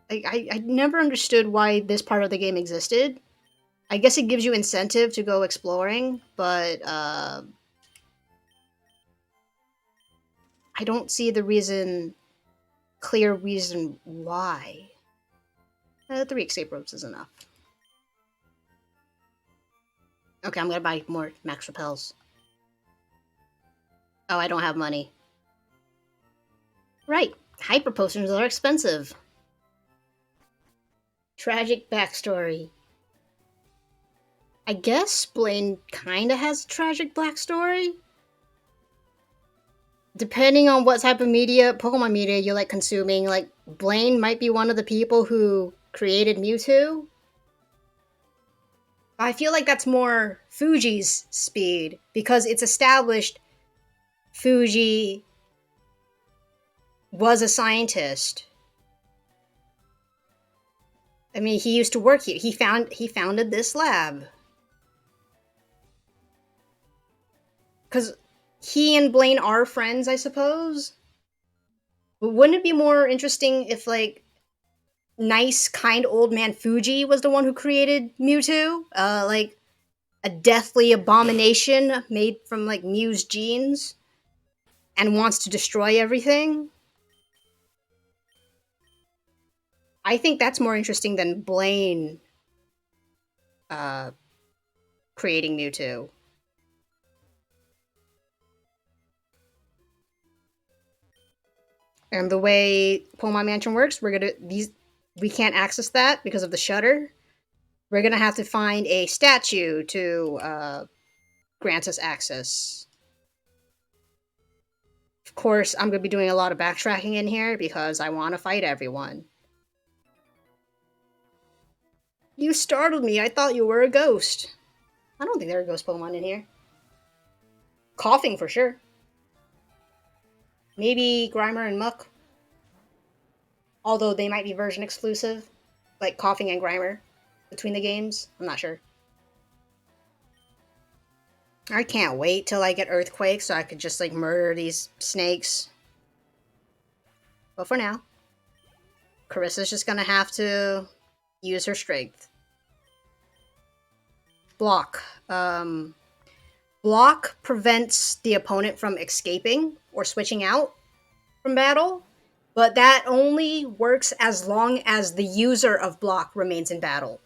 I never understood why this part of the game existed. I guess it gives you incentive to go exploring, but I don't see the clear reason why. 3 escape ropes is enough. Okay, I'm gonna buy more max repels. Oh, I don't have money. Right, hyper potions are expensive. Tragic backstory. I guess Blaine kinda has a tragic backstory. Depending on what type of media, Pokemon media you like consuming, like Blaine might be one of the people who created Mewtwo. I feel like that's more Fuji's speed because it's established Fuji was a scientist. I mean, he used to work here. He founded this lab. Because he and Blaine are friends, I suppose. But wouldn't it be more interesting if, like, nice, kind old man Fuji was the one who created Mewtwo? Like, a deathly abomination made from, like, Mew's genes and wants to destroy everything? I think that's more interesting than Blaine creating Mewtwo. And the way Pokemon Mansion works, we can't access that because of the shutter. We're gonna have to find a statue to grant us access. Of course, I'm gonna be doing a lot of backtracking in here because I want to fight everyone. You startled me. I thought you were a ghost. I don't think there are ghost Pokemon in here. Coughing for sure. Maybe Grimer and Muck. Although they might be version exclusive. Like Coughing and Grimer between the games. I'm not sure. I can't wait till I get Earthquake so I could just like murder these snakes. But for now. Carissa's just gonna have to use her strength. Block. Block prevents the opponent from escaping or switching out from battle, but that only works as long as the user of block remains in battle.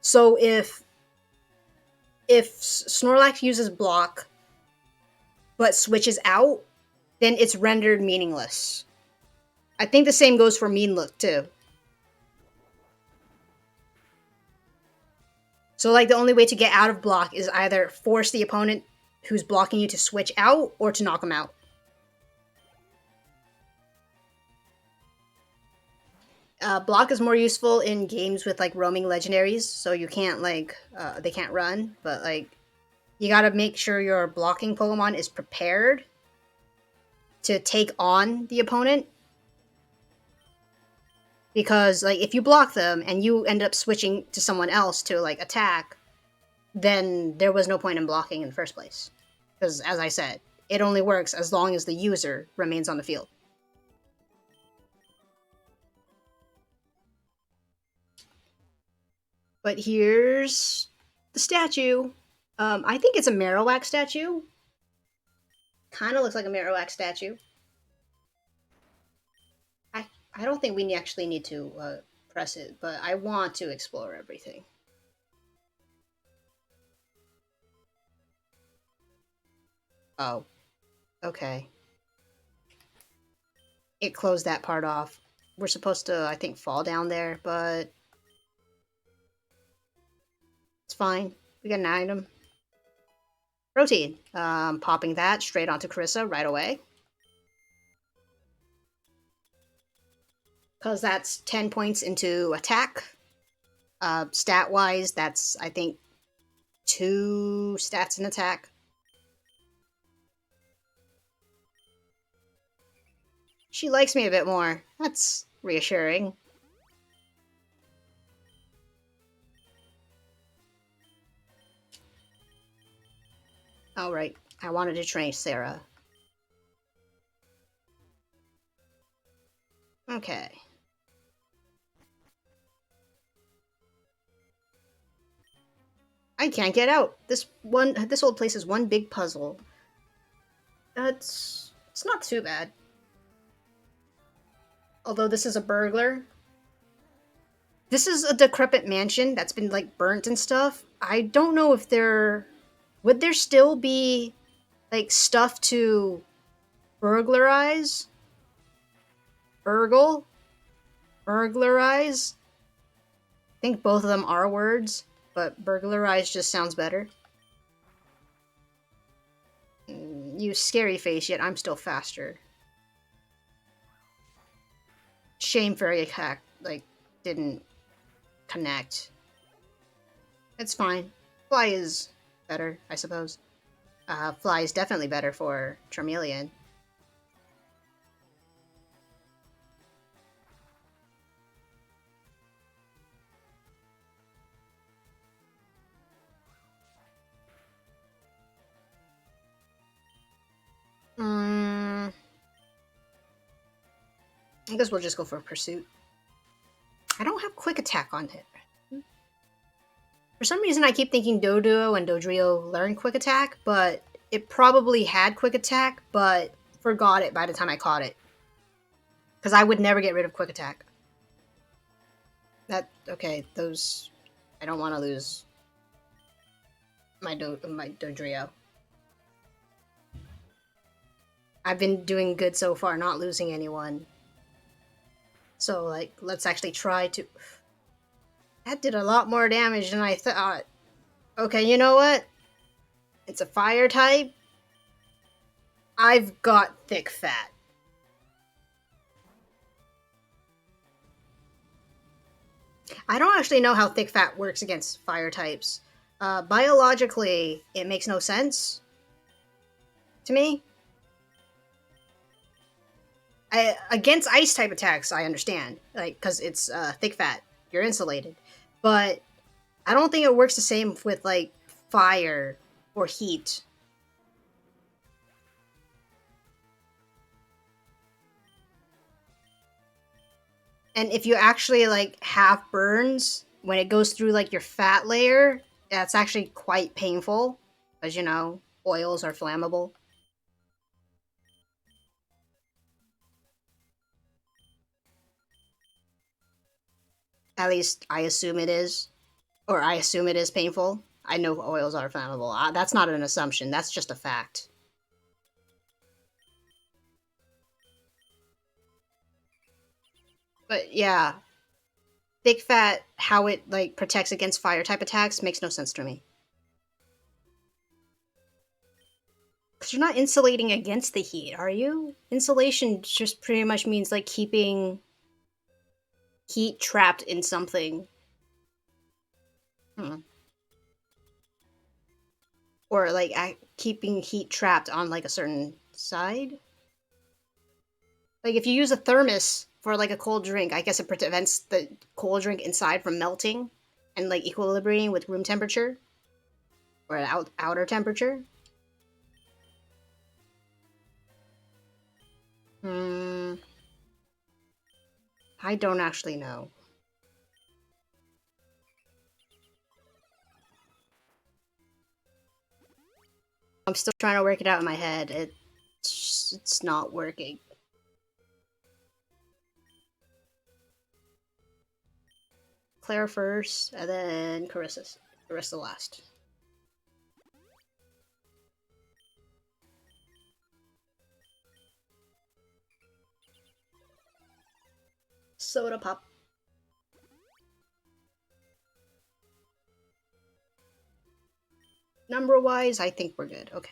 So if Snorlax uses block but switches out, then it's rendered meaningless. I think the same goes for Mean Look too. So like the only way to get out of block is either force the opponent who's blocking you to switch out or to knock them out. Block is more useful in games with like roaming legendaries, so you can't like they can't run, but like you gotta make sure your blocking Pokemon is prepared to take on the opponent. Because like if you block them and you end up switching to someone else to like attack, then there was no point in blocking in the first place. Because as I said, it only works as long as the user remains on the field. But here's the statue. I think it's a Marowak statue. Kind of looks like a Marowak statue. I don't think we actually need to press it, but I want to explore everything. Oh, okay. It closed that part off. We're supposed to, I think, fall down there, but it's fine. We got an item. Protein. Popping that straight onto Carissa right away. Because that's 10 points into attack. Stat-wise, that's, I think, 2 stats in attack. She likes me a bit more. That's reassuring. Alright, I wanted to train Sarah. Okay. I can't get out. This old place is one big puzzle. It's not too bad. Although this is a burglar. This is a decrepit mansion that's been like burnt and stuff. I don't know if would there still be like stuff to burglarize? Burglarize? I think both of them are words, but burglarize just sounds better. You scary face, yet I'm still faster. Shame Fairy hack like didn't connect. It's fine. Fly is better, I suppose. Fly is definitely better for Charmeleon. I guess we'll just go for Pursuit. I don't have Quick Attack on it. For some reason, I keep thinking Doduo and Dodrio learned Quick Attack, but it probably had Quick Attack, but forgot it by the time I caught it. Because I would never get rid of Quick Attack. Okay, those... I don't want to lose my Dodrio. I've been doing good so far, not losing anyone. So, like, let's actually try to... That did a lot more damage than I thought. Okay, you know what? It's a fire type. I've got thick fat. I don't actually know how thick fat works against fire types. Biologically, it makes no sense to me. Against ice type attacks, I understand, like because it's thick fat, you're insulated. But I don't think it works the same with like fire or heat. And if you actually like have burns when it goes through like your fat layer, that's actually quite painful, as you know, oils are flammable. At least I assume it is, or I assume it is painful. I know oils are flammable. That's not an assumption. That's just a fact. But yeah, thick fat, how it like protects against fire type attacks makes no sense to me. Because you're not insulating against the heat, are you? Insulation just pretty much means like keeping heat trapped in something. Hmm. Or like keeping heat trapped on like a certain side. Like if you use a thermos for like a cold drink, I guess it prevents the cold drink inside from melting and like equilibrating with room temperature or outer temperature. Hmm. I don't actually know. I'm still trying to work it out in my head. It's not working. Claire first, and then Carissa. Carissa last. Soda pop. Number wise, I think we're good. Okay.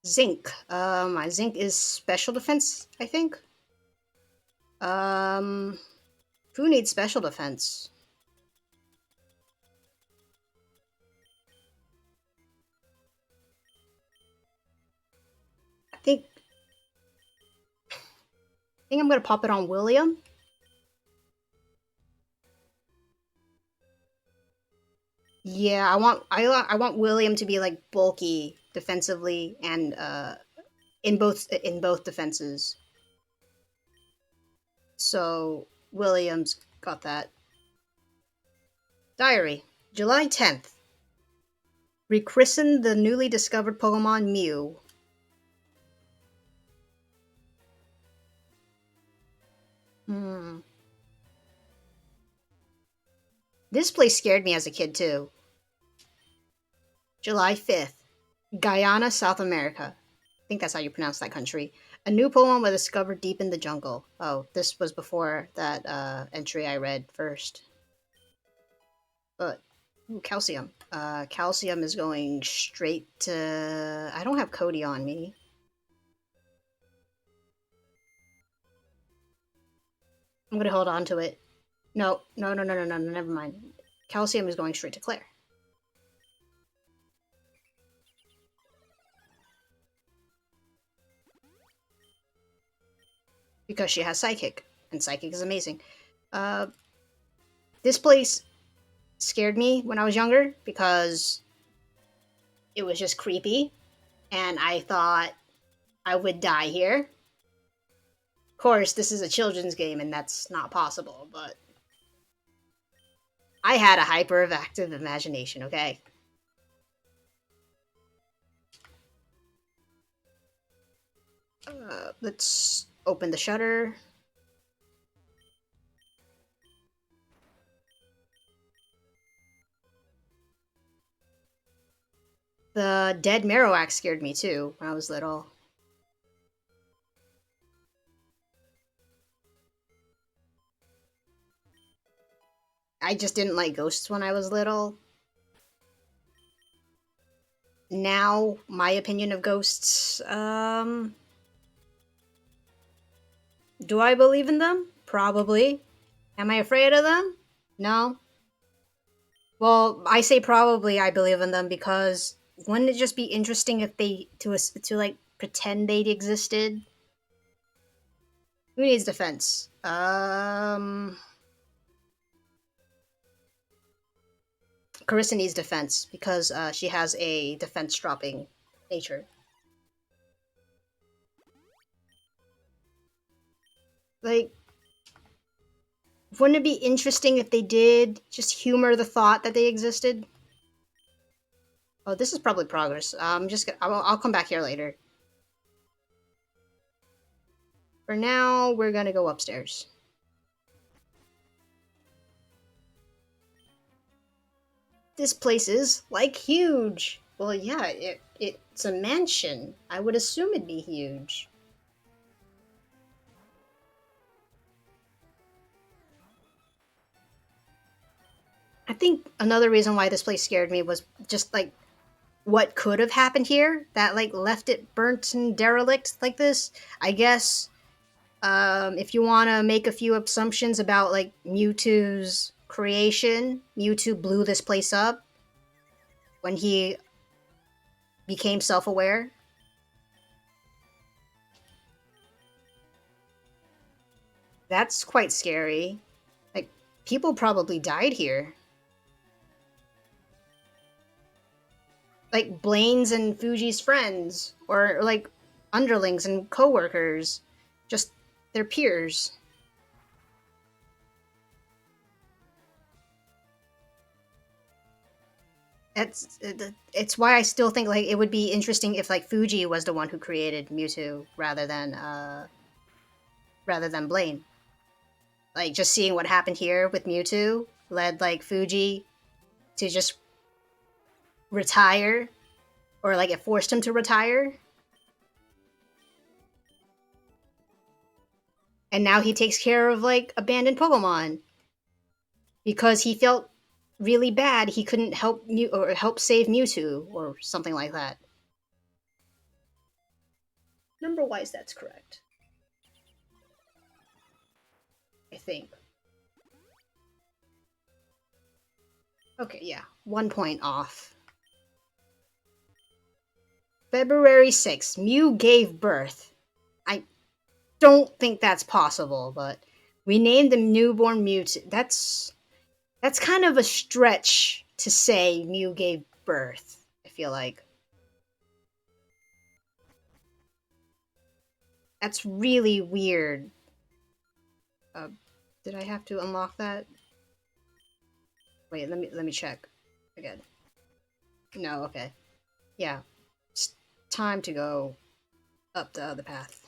Zinc. My zinc is special defense, I think. Um, who needs special defense? I think I'm gonna pop it on William. Yeah, I want William to be like bulky defensively and in both defenses. So William's got that. Diary, July 10th. Rechristen the newly discovered Pokemon Mew. Hmm. This place scared me as a kid too. July 5th. Guyana, South America. I think that's how you pronounce that country. A new Pokemon was discovered deep in the jungle. Oh, this was before that entry I read first. But ooh, calcium. Calcium is going straight to. I don't have Cody on me. I'm gonna hold on to it. No, no, no, no, no, no, no, never mind. Calcium is going straight to Claire. Because she has Psychic, and Psychic is amazing. Uh, this place scared me when I was younger because it was just creepy, and I thought I would die here. Of course, this is a children's game, and that's not possible, but I had a hyperactive imagination, okay? Let's open the shutter. The dead Marowak scared me too when I was little. I just didn't like ghosts when I was little. Now, my opinion of ghosts, do I believe in them? Probably. Am I afraid of them? No. Well, I say probably I believe in them because wouldn't it just be interesting if they to like pretend they existed? Who needs defense? Carissa needs defense because she has a defense dropping nature. Like, wouldn't it be interesting if they did just humor the thought that they existed? Oh, this is probably progress. I'll come back here later. For now, we're gonna go upstairs. This place is, like, huge. Well, yeah, it's a mansion. I would assume it'd be huge. I think another reason why this place scared me was just, like, what could have happened here that, like, left it burnt and derelict like this. I guess, if you want to make a few assumptions about, like, Mewtwo's creation, Mewtwo blew this place up when he became self-aware. That's quite scary. Like, people probably died here. Like, Blaine's and Fuji's friends, or like underlings and co-workers, just their peers. It's why I still think, like, it would be interesting if, like, Fuji was the one who created Mewtwo rather than Blaine. Like, just seeing what happened here with Mewtwo led, like, Fuji to just retire, or like it forced him to retire. And now he takes care of, like, abandoned Pokemon because he felt really bad he couldn't help save Mewtwo or something like that. Number-wise, that's correct. I think. Okay, yeah, 1 point off. February 6th, Mew gave birth. I don't think that's possible, but we named the newborn Mewtwo. That's kind of a stretch to say Mew gave birth, I feel like. That's really weird. Did I have to unlock that? Wait, let me check again. No, okay. Yeah. It's time to go up the other path.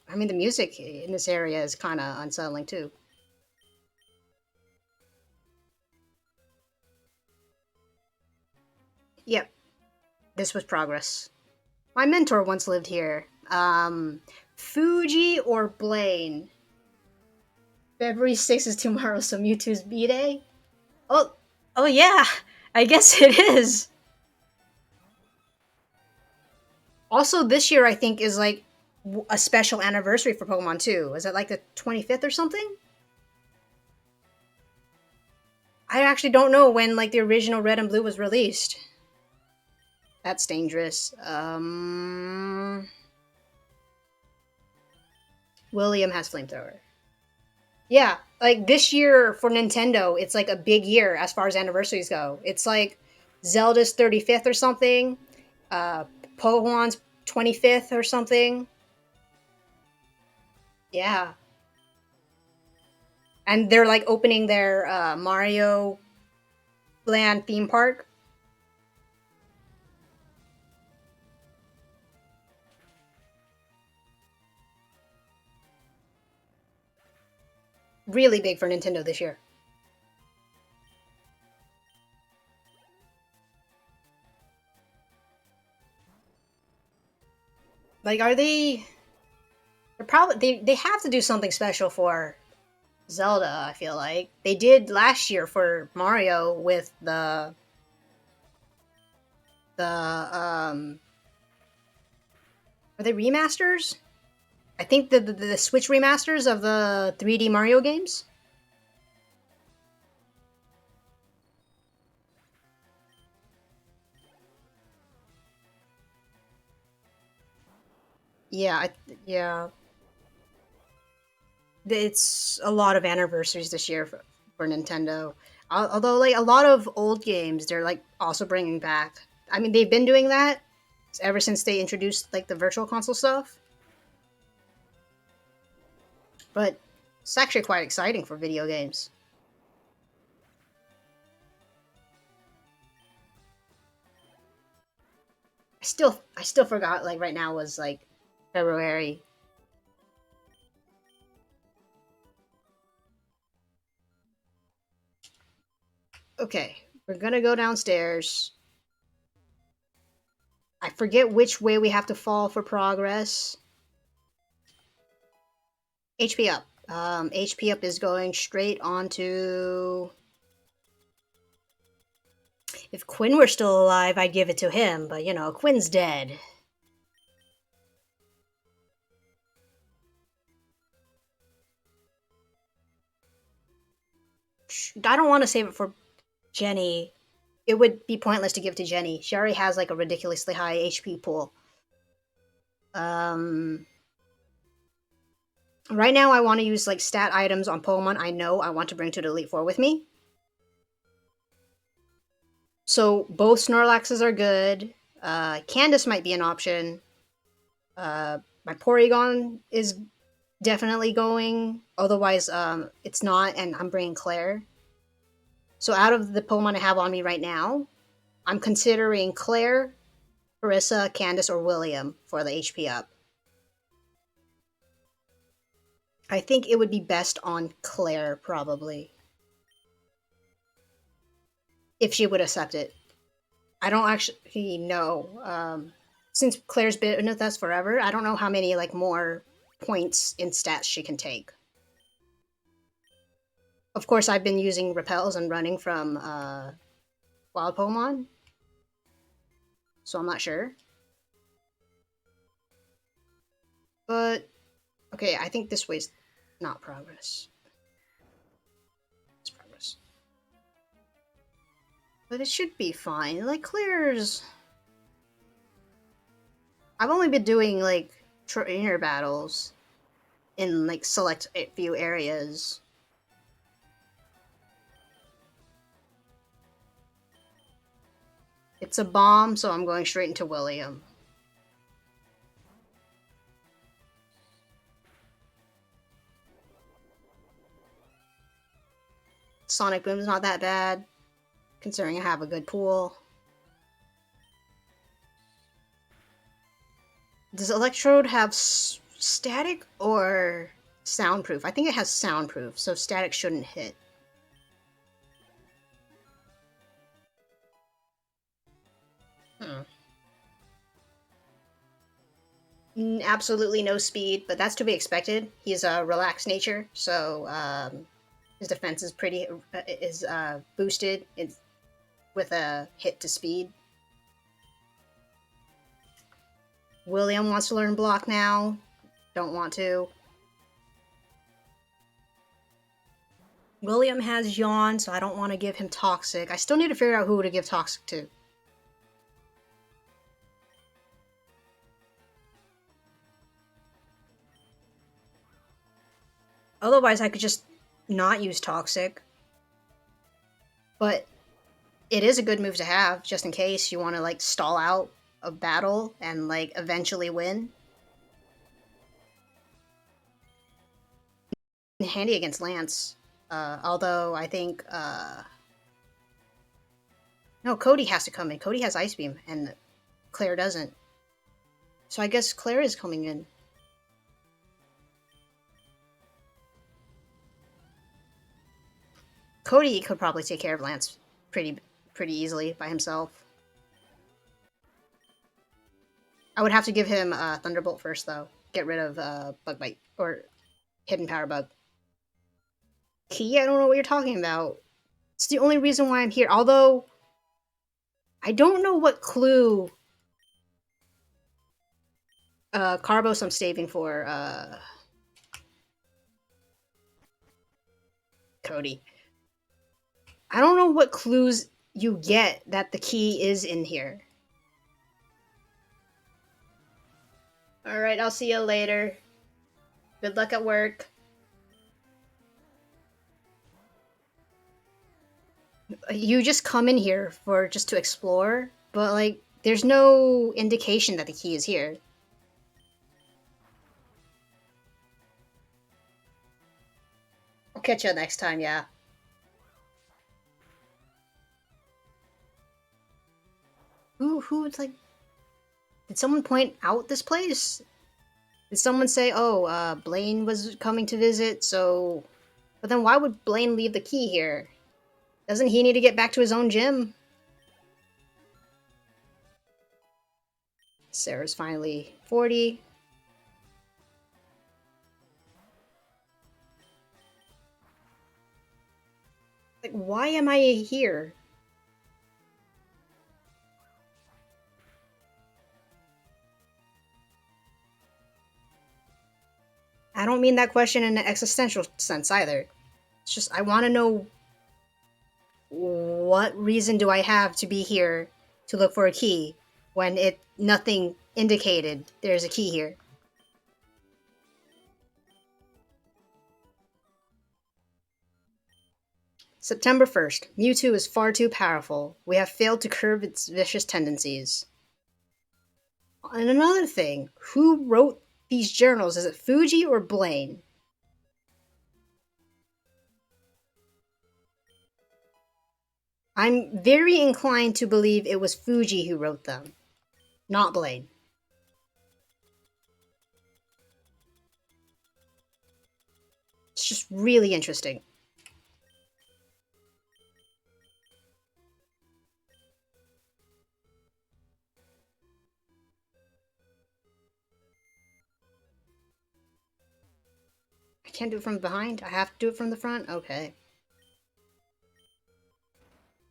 I mean, the music in this area is kind of unsettling too. Yep, this was progress. My mentor once lived here. Fuji or Blaine? February 6th is tomorrow, so Mewtwo's B-Day? Oh yeah, I guess it is. Also, this year I think is, like, a special anniversary for Pokemon too. Is it like the 25th or something? I actually don't know when, like, the original Red and Blue was released. That's dangerous. William has Flamethrower. Yeah, like, this year for Nintendo, it's like a big year as far as anniversaries go. It's like Zelda's 35th or something, Pokemon's 25th or something. Yeah. And they're, like, opening their Mario Land theme park. Really big for Nintendo this year. Like, are they? They're probably they have to do something special for Zelda. I feel like they did last year for Mario with the are they remasters? I think the Switch remasters of the 3D Mario games. Yeah, yeah. It's a lot of anniversaries this year for Nintendo. Although, like, a lot of old games, they're like also bringing back. I mean, they've been doing that ever since they introduced like the virtual console stuff. But it's actually quite exciting for video games. I still forgot. Like right now was like February. Okay, we're gonna go downstairs. I forget which way we have to fall for progress. HP up. HP up is going straight onto. If Quinn were still alive, I'd give it to him, but you know, Quinn's dead. I don't want to save it for Jenny. It would be pointless to give it to Jenny. She already has like a ridiculously high HP pool. Um, right now, I want to use like stat items on Pokemon I know I want to bring to the Elite Four with me. So both Snorlaxes are good. Candace might be an option. My Porygon is definitely going. Otherwise, it's not, and I'm bringing Claire. So out of the Pokemon I have on me right now, I'm considering Claire, Carissa, Candace, or William for the HP up. I think it would be best on Claire, probably. If she would accept it. I don't actually know. Since Claire's been with us forever, I don't know how many like more points in stats she can take. Of course, I've been using repels and running from wild Pokemon, so I'm not sure. But okay, I think this way's not progress. It's progress, but it should be fine. Like Claire's, I've only been doing like trainer battles in like select few areas. It's a bomb, so I'm going straight into William. Sonic Boom's not that bad, considering I have a good pool. Does Electrode have static or soundproof? I think it has soundproof, so static shouldn't hit. Hmm. Absolutely no speed, but that's to be expected. He's a relaxed nature, so his defense is pretty is boosted with a hit to speed. William wants to learn block now. Don't want to. William has yawn, so I don't want to give him toxic. I still need to figure out who to give toxic to. Otherwise, I could just not use toxic. But it is a good move to have, just in case you want to like stall out a battle and like eventually win. Handy against Lance. Although I think no, Cody has to come in. Cody has Ice Beam, and Claire doesn't. So I guess Claire is coming in. Cody could probably take care of Lance pretty easily by himself. I would have to give him Thunderbolt first, though. Get rid of Bug Bite or Hidden Power Bug. Key, I don't know what you're talking about. It's the only reason why I'm here. Although I don't know what clue Carbos I'm saving for Cody. I don't know what clues you get that the key is in here. Alright, I'll see you later. Good luck at work. You just come in here for just to explore, but like, there's no indication that the key is here. I'll catch you next time, yeah. Who's like, did someone point out this place? Did someone say, oh, Blaine was coming to visit, so... But then why would Blaine leave the key here? Doesn't he need to get back to his own gym? Sarah's finally 40. Like, why am I here? I don't mean that question in an existential sense either. It's just, I want to know what reason do I have to be here to look for a key when nothing indicated there's a key here. September 1st. Mewtwo is far too powerful. We have failed to curb its vicious tendencies. And another thing, who wrote these journals? Is it Fuji or Blaine? I'm very inclined to believe it was Fuji who wrote them, not Blaine. It's just really interesting. I can't do it from behind? I have to do it from the front? Okay.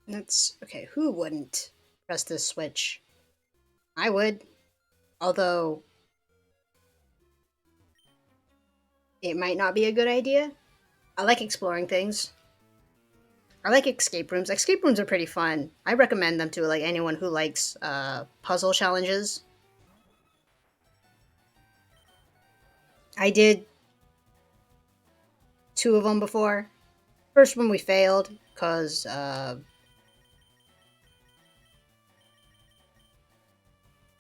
That's... okay, who wouldn't press this switch? I would. Although... it might not be a good idea. I like exploring things. I like escape rooms. Escape rooms are pretty fun. I recommend them to like anyone who likes puzzle challenges. I did 2 of them before. First one we failed because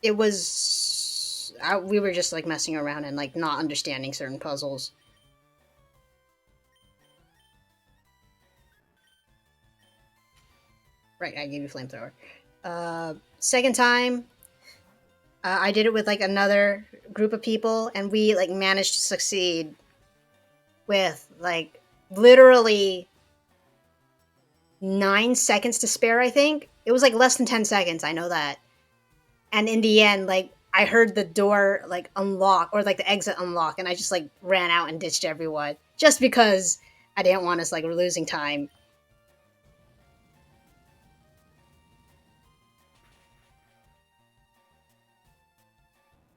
it was we were just like messing around and like not understanding certain puzzles. Right, I gave you flamethrower. Second time, I did it with like another group of people, and we like managed to succeed with like literally 9 seconds to spare. I think it was like less than 10 seconds. I know that. And in the end, like I heard the door like unlock or like the exit unlock, and I just like ran out and ditched everyone just because I didn't want us like losing time.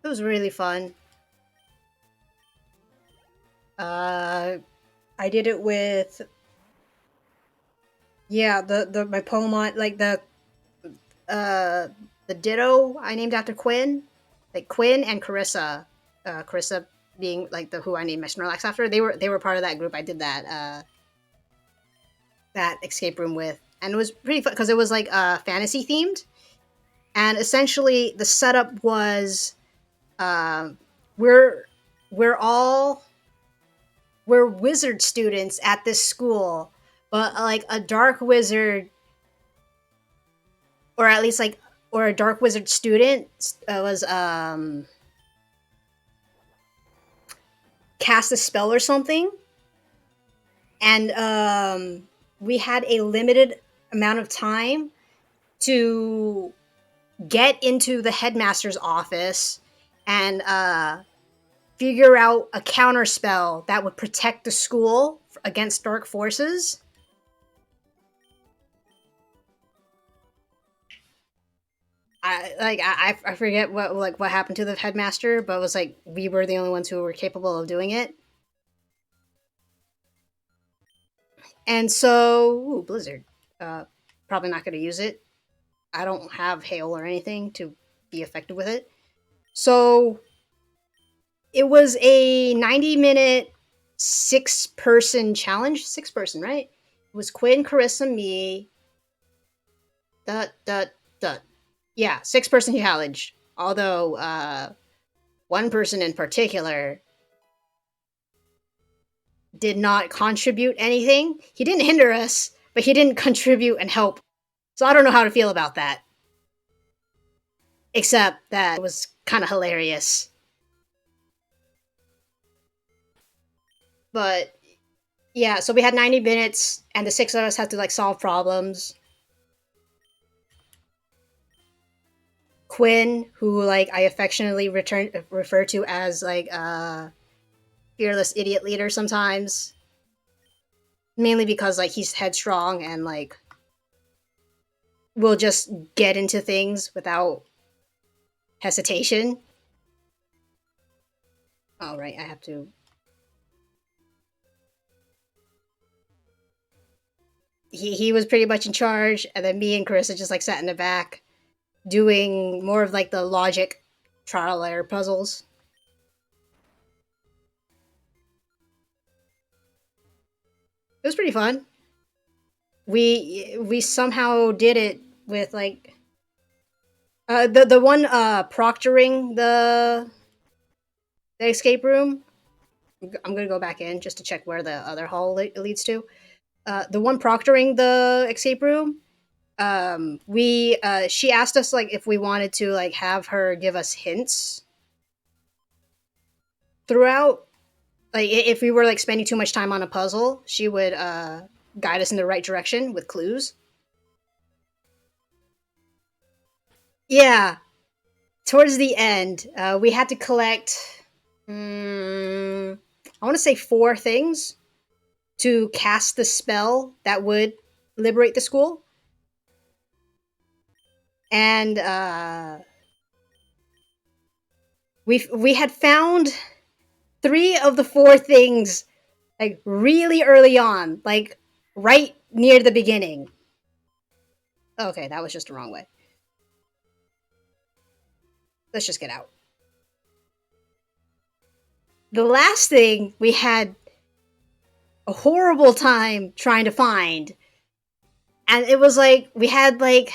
It was really fun. I did it with yeah the my Pokemon like uh the Ditto I named after Quinn, like Quinn and Carissa. Carissa being like the who I named my Snorlax after. They were part of that group. I did that escape room with, and it was pretty fun because it was like fantasy themed, and essentially the setup was uh, we're we're all we're wizard students at this school, but like a dark wizard, or at least like, or a dark wizard student was cast a spell or something, and we had a limited amount of time to get into the headmaster's office and figure out a counter spell that would protect the school against dark forces. I forget what happened to the headmaster, but it was like we were the only ones who were capable of doing it. And so, Blizzard. Probably not going to use it. I don't have hail or anything to be effective with it. So It was a 90-minute 6-person challenge. 6-person, right? It was Quinn, Carissa, me. Dot dot dot. Yeah, 6-person challenge. Although one person in particular did not contribute anything. He didn't hinder us, but he didn't contribute and help. So I don't know how to feel about that. Except that it was kind of hilarious. But yeah, so we had 90 minutes, and the 6 of us had to like solve problems. Quinn, who like I affectionately refer to as like fearless idiot leader sometimes, mainly because like he's headstrong and like will just get into things without hesitation. Oh right, I have to. He was pretty much in charge, and then me and Carissa just like sat in the back, doing more of like the logic trial error puzzles. It was pretty fun. We somehow did it with like the one proctoring the escape room. I'm gonna go back in just to check where the other hall leads to. The one proctoring the escape room. We she asked us like if we wanted to like have her give us hints throughout. Like if we were like spending too much time on a puzzle, she would guide us in the right direction with clues. Yeah, towards the end, we had to collect. I want to say 4 things to cast the spell that would liberate the school, and we had found 3 of the 4 things like really early on, like right near the beginning. Okay, that was just the wrong way. Let's just get out. The last thing we had a horrible time trying to find. And it was like, we had like,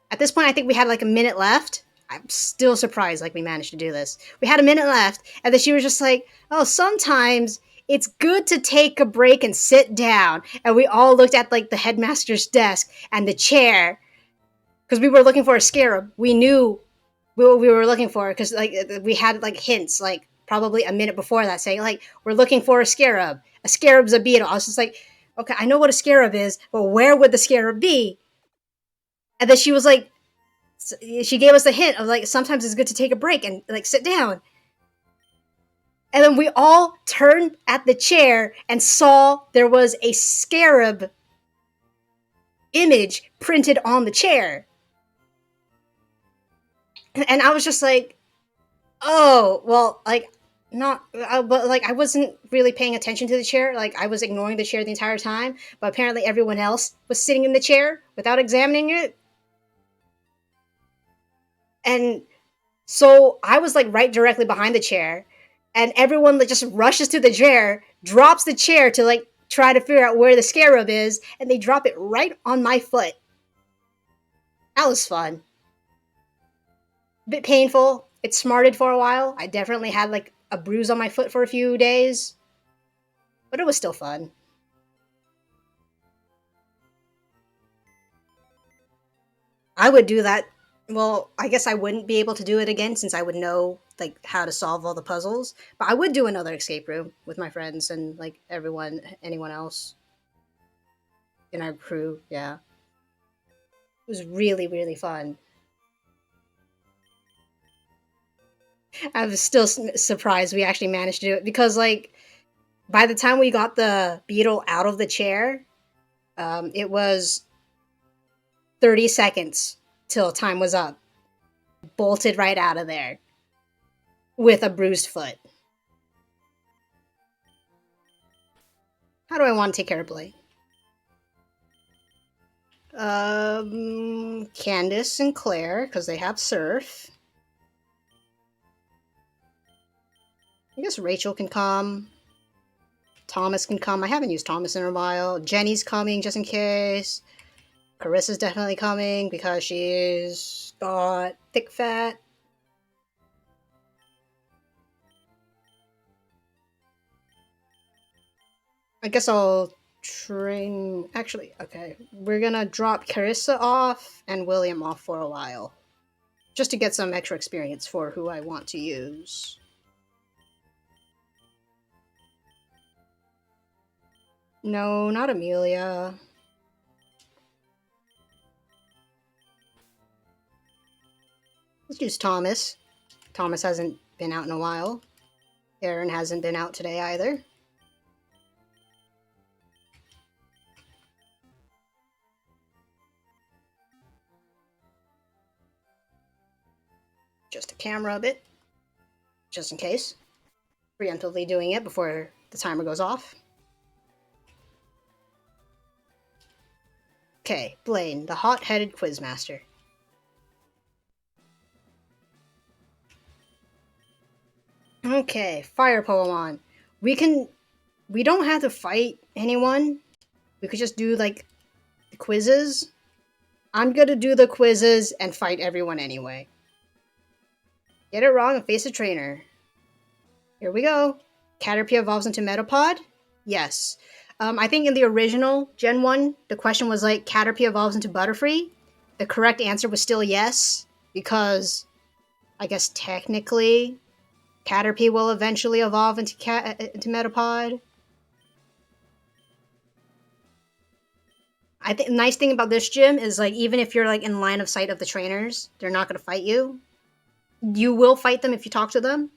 at this point, I think we had like a minute left. I'm still surprised like we managed to do this. We had a minute left, and then she was just like, oh, sometimes it's good to take a break and sit down. And we all looked at like the headmaster's desk and the chair because we were looking for a scarab. We knew what we were looking for because like we had like hints like probably a minute before that saying like we're looking for a scarab. A scarab's a beetle. I was just like, okay, I know what a scarab is, but where would the scarab be? And then she was like, she gave us a hint of like sometimes it's good to take a break and like sit down. And then we all turned at the chair and saw there was a scarab image printed on the chair. And I was just like, oh, well, like, not, but like, I wasn't really paying attention to the chair. Like, I was ignoring the chair the entire time, but apparently everyone else was sitting in the chair without examining it. And so I was like right directly behind the chair, and everyone like just rushes to the chair, drops the chair to like try to figure out where the scarab is, and they drop it right on my foot. That was fun. A bit painful. It smarted for a while. I definitely had like a bruise on my foot for a few days, but it was still fun. I would do that. Well, I guess I wouldn't be able to do it again since I would know like how to solve all the puzzles. But I would do another escape room with my friends and like anyone else in our crew. Yeah, it was really really fun. I was still surprised we actually managed to do it because like by the time we got the beetle out of the chair, it was 30 seconds till time was up. Bolted right out of there with a bruised foot. How do I want to take care of Blaine? Candace and Claire, because they have surf. I guess Rachel can come. Thomas can come. I haven't used Thomas in a while. Jenny's coming just in case. Carissa's definitely coming because she's got thick fat. I guess I'll train... Actually, okay. We're gonna drop Carissa off and William off for a while. Just to get some extra experience for who I want to use. No, not Amelia. Let's use Thomas. Thomas hasn't been out in a while. Aaron hasn't been out today either. Just a camera a bit. Just in case. Preemptively doing it before the timer goes off. Okay, Blaine, the hot-headed quizmaster. Okay, fire Pokemon. We don't have to fight anyone. We could just do, like, the quizzes. I'm gonna do the quizzes and fight everyone anyway. Get it wrong and face a trainer. Here we go. Caterpie evolves into Metapod? Yes. I think in the original Gen 1, the question was like, Caterpie evolves into Butterfree? The correct answer was still yes, because I guess technically Caterpie will eventually evolve into Metapod. I think the nice thing about this gym is like even if you're like in line of sight of the trainers, they're not going to fight you. You will fight them if you talk to them.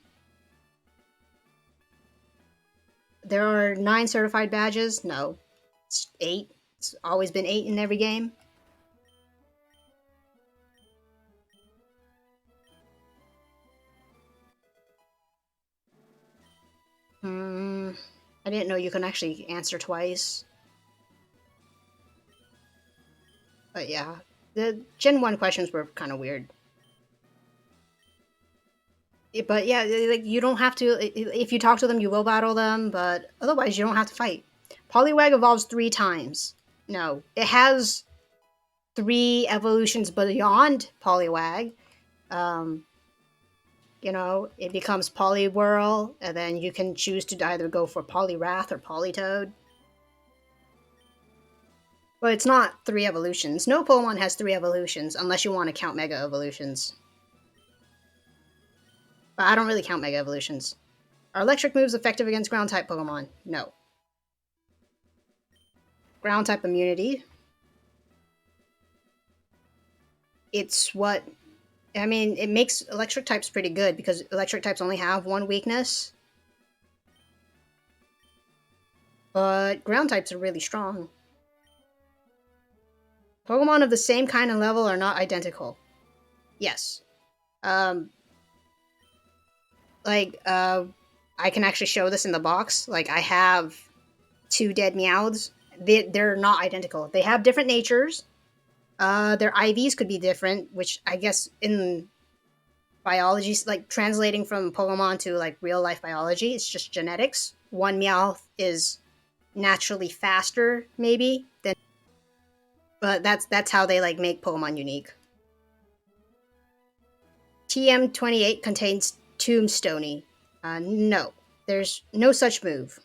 There are 9 certified badges. No, it's 8. It's always been 8 in every game. I didn't know you can actually answer twice. But yeah, the Gen 1 questions were kind of weird. But yeah, like you don't have to. If you talk to them, you will battle them. But otherwise, you don't have to fight. Poliwag evolves 3 times. No, it has 3 evolutions beyond Poliwag. You know, it becomes Poliwhirl, and then you can choose to either go for Poliwrath or Politoed. But it's not 3 evolutions. No Pokemon has 3 evolutions, unless you want to count Mega Evolutions. But I don't really count Mega Evolutions. Are electric moves effective against ground-type Pokemon? No. Ground-type immunity. It's what... I mean, it makes electric types pretty good, because electric types only have 1 weakness. But ground types are really strong. Pokemon of the same kind and level are not identical. Yes. I can actually show this in the box. Like, I have 2 dead Meowths. They're not identical. They have different natures. Their IVs could be different, which I guess in biology, like translating from Pokemon to like real life biology, it's just genetics. One Meowth is naturally faster, maybe, than, but that's how they like make Pokemon unique. TM28 contains Tombstone. No, there's no such move.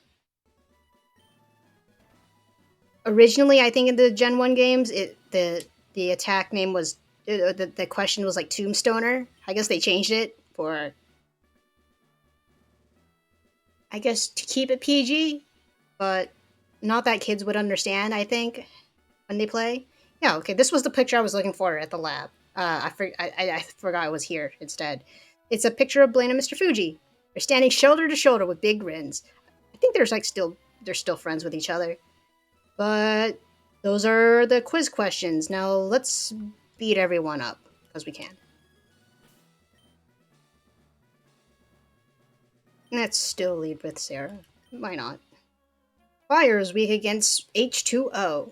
Originally, I think in the Gen 1 games, the attack name was, the question was like Tombstoner. I guess they changed it for, I guess, to keep it PG, but not that kids would understand, I think, when they play. Yeah, okay, this was the picture I was looking for at the lab. I forgot it was here instead. It's a picture of Blaine and Mr. Fuji. They're standing shoulder to shoulder with big grins. I think they're still friends with each other. But those are the quiz questions. Now let's beat everyone up, because we can. Let's still lead with Sarah. Why not? Fire is weak against H2O,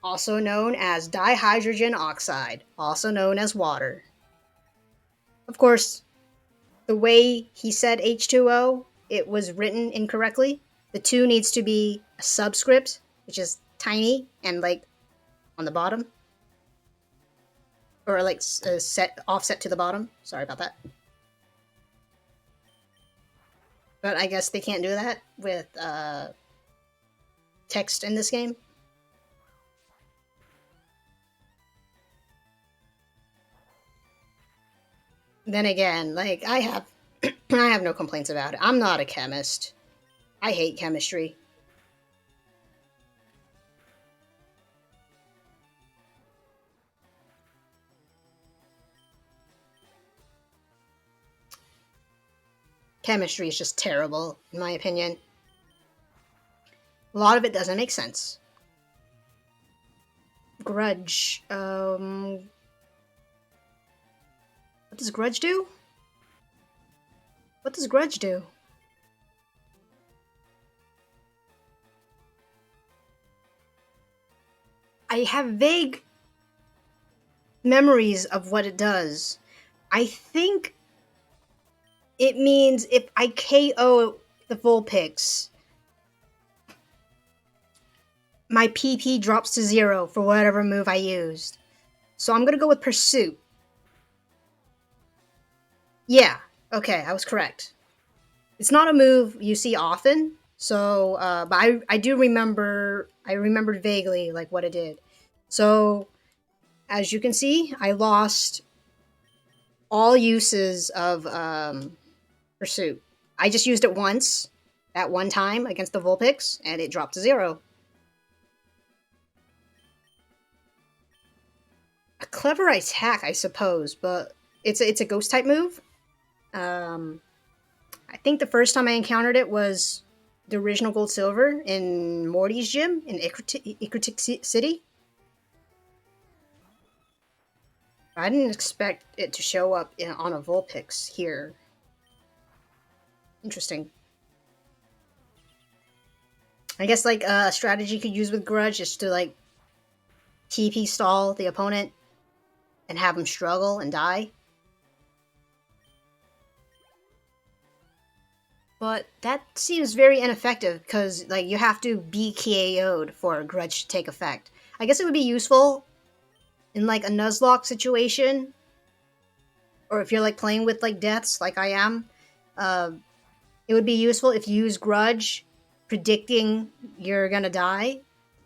also known as dihydrogen oxide, also known as water. Of course, the way he said H2O it was written incorrectly. The 2 needs to be a subscript, which is tiny and like on the bottom. Or like set offset to the bottom. Sorry about that. But I guess they can't do that with text in this game. Then again, like I have I have no complaints about it. I'm not a chemist. I hate chemistry. Chemistry is just terrible, in my opinion. A lot of it doesn't make sense. Grudge. What does Grudge do? What does Grudge do? I have vague memories of what it does. I think it means if I KO the Vulpix, my PP drops to 0 for whatever move I used. So I'm gonna go with Pursuit. Yeah, okay, I was correct. It's not a move you see often, so but I do remember. I remembered vaguely like what it did. So as you can see, I lost all uses of Pursuit. I just used it once, at one time against the Vulpix, and it dropped to 0. A clever attack, I suppose, but it's a ghost type move. I think the first time I encountered it was the original Gold Silver in Morty's gym in Icrutic City. I didn't expect it to show up on a Vulpix here. Interesting. I guess like a strategy you could use with Grudge is to like TP stall the opponent and have him struggle and die. But that seems very ineffective because like you have to be KO'd for a Grudge to take effect. I guess it would be useful in like a Nuzlocke situation, or if you're like playing with like deaths like I am. It would be useful if you use Grudge, predicting you're gonna die,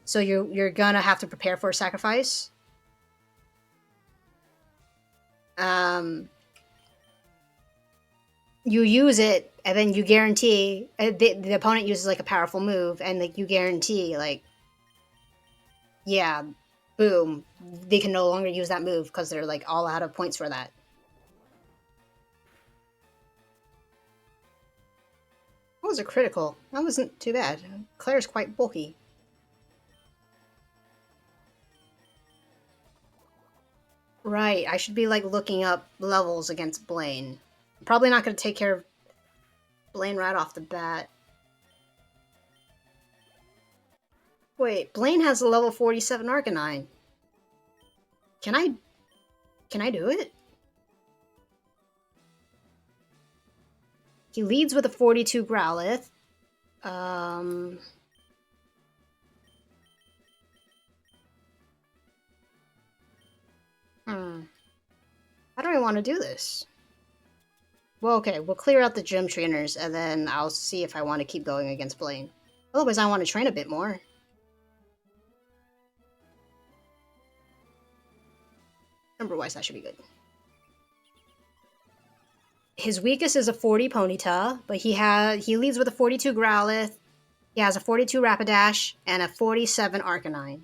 so you're gonna have to prepare for a sacrifice. You use it, and then you guarantee the opponent uses like a powerful move, and like you guarantee like, yeah, boom, they can no longer use that move because they're like all out of points for that. That was a critical. That wasn't too bad. Claire's quite bulky. Right, I should be like looking up levels against Blaine. I'm probably not going to take care of Blaine right off the bat. Wait, Blaine has a level 47 Arcanine. Can I do it? He leads with a 42 Growlithe. How do I want to do this? Well, okay, we'll clear out the gym trainers, and then I'll see if I want to keep going against Blaine. Otherwise, I want to train a bit more. Number-wise, that should be good. His weakest is a 40 Ponyta, but he leads with a 42 Growlithe. He has a 42 Rapidash and a 47 Arcanine.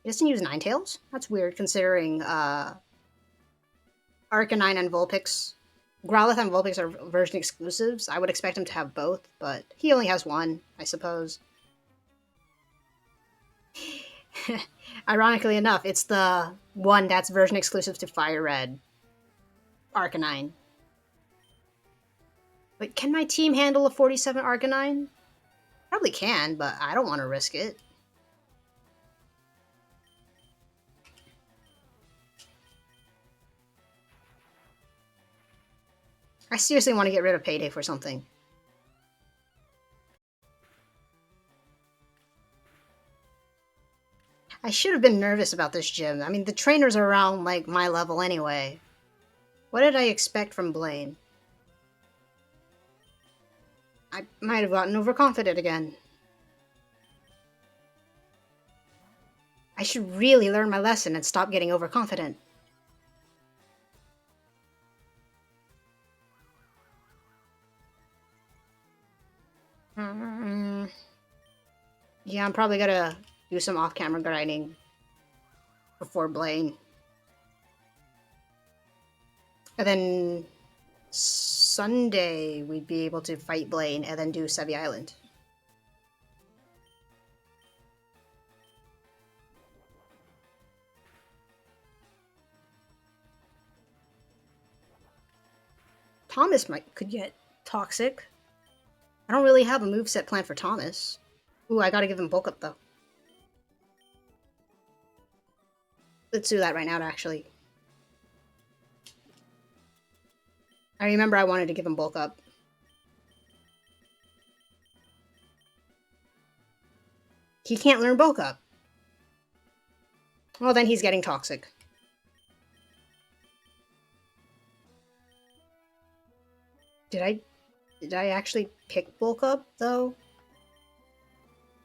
He doesn't use Ninetales? That's weird, considering Arcanine and Vulpix. Growlithe and Vulpix are version exclusives. I would expect him to have both, but he only has one, I suppose. Ironically enough, it's the one that's version exclusive to FireRed. Arcanine. But can my team handle a 47 Arcanine? Probably can, but I don't want to risk it. I seriously want to get rid of Payday for something. should have been nervous about this gym. I mean, the trainers are around, like, my level anyway. What did I expect from Blaine? I might have gotten overconfident again. I should really learn my lesson and stop getting overconfident. Yeah, I'm probably gonna do some off-camera grinding before Blaine. And then Sunday, we'd be able to fight Blaine and then do Seafoam Island. Thomas could get toxic. I don't really have a moveset plan for Thomas. Ooh, I gotta give him bulk up though. Let's do that right now, actually. I remember I wanted to give him bulk up. He can't learn bulk up. Well, then he's getting toxic. Did I actually pick bulk up though?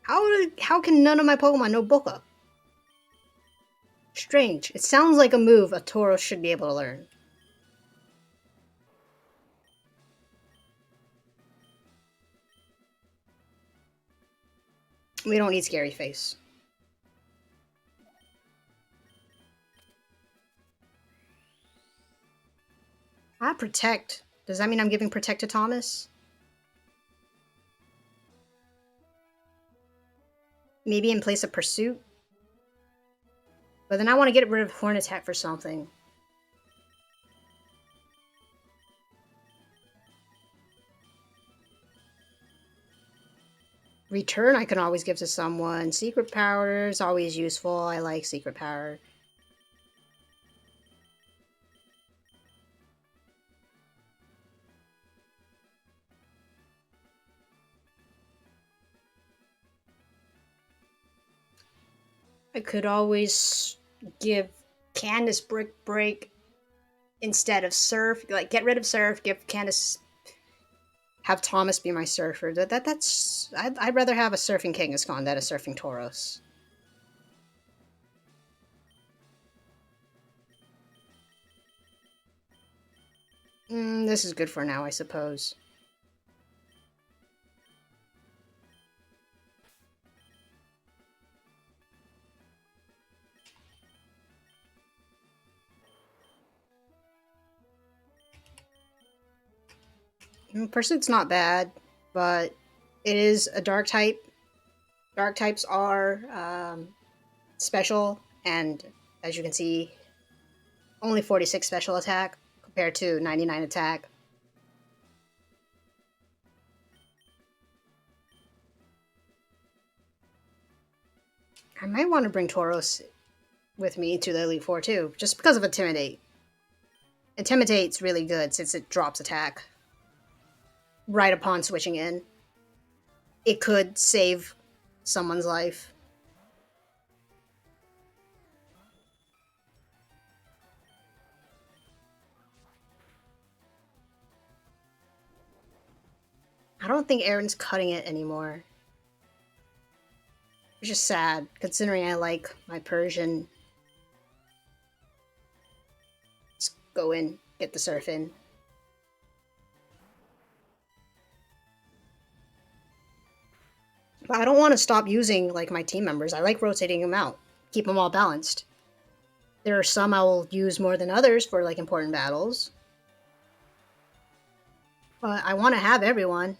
How can none of my Pokemon know bulk up? Strange. It sounds like a move a Tauros should be able to learn. We don't need Scary Face. Protect. Does that mean I'm giving Protect to Thomas? Maybe in place of Pursuit? But then I want to get rid of Horn Attack for something. Return I can always give to someone. Secret Power is always useful. I like Secret Power. I could always give Candace Brick Break instead of Surf. Like, get rid of Surf, give Candace... Have Thomas be my Surfer. That's... I'd rather have a Surfing Kangaskhan than a Surfing Tauros. This is good for now, I suppose. Pursuit's not bad, but it is a Dark type. Dark types are special, and as you can see, only 46 special attack compared to 99 attack. I might want to bring Tauros with me to the Elite Four too, just because of Intimidate. Intimidate's really good since it drops attack right upon switching in. It could save someone's life. I don't think Aaron's cutting it anymore. It's just sad, considering I like my Persian. Let's go in, get the Surf in. But I don't want to stop using, like, my team members. I like rotating them out. Keep them all balanced. There are some I will use more than others for, like, important battles. But I want to have everyone.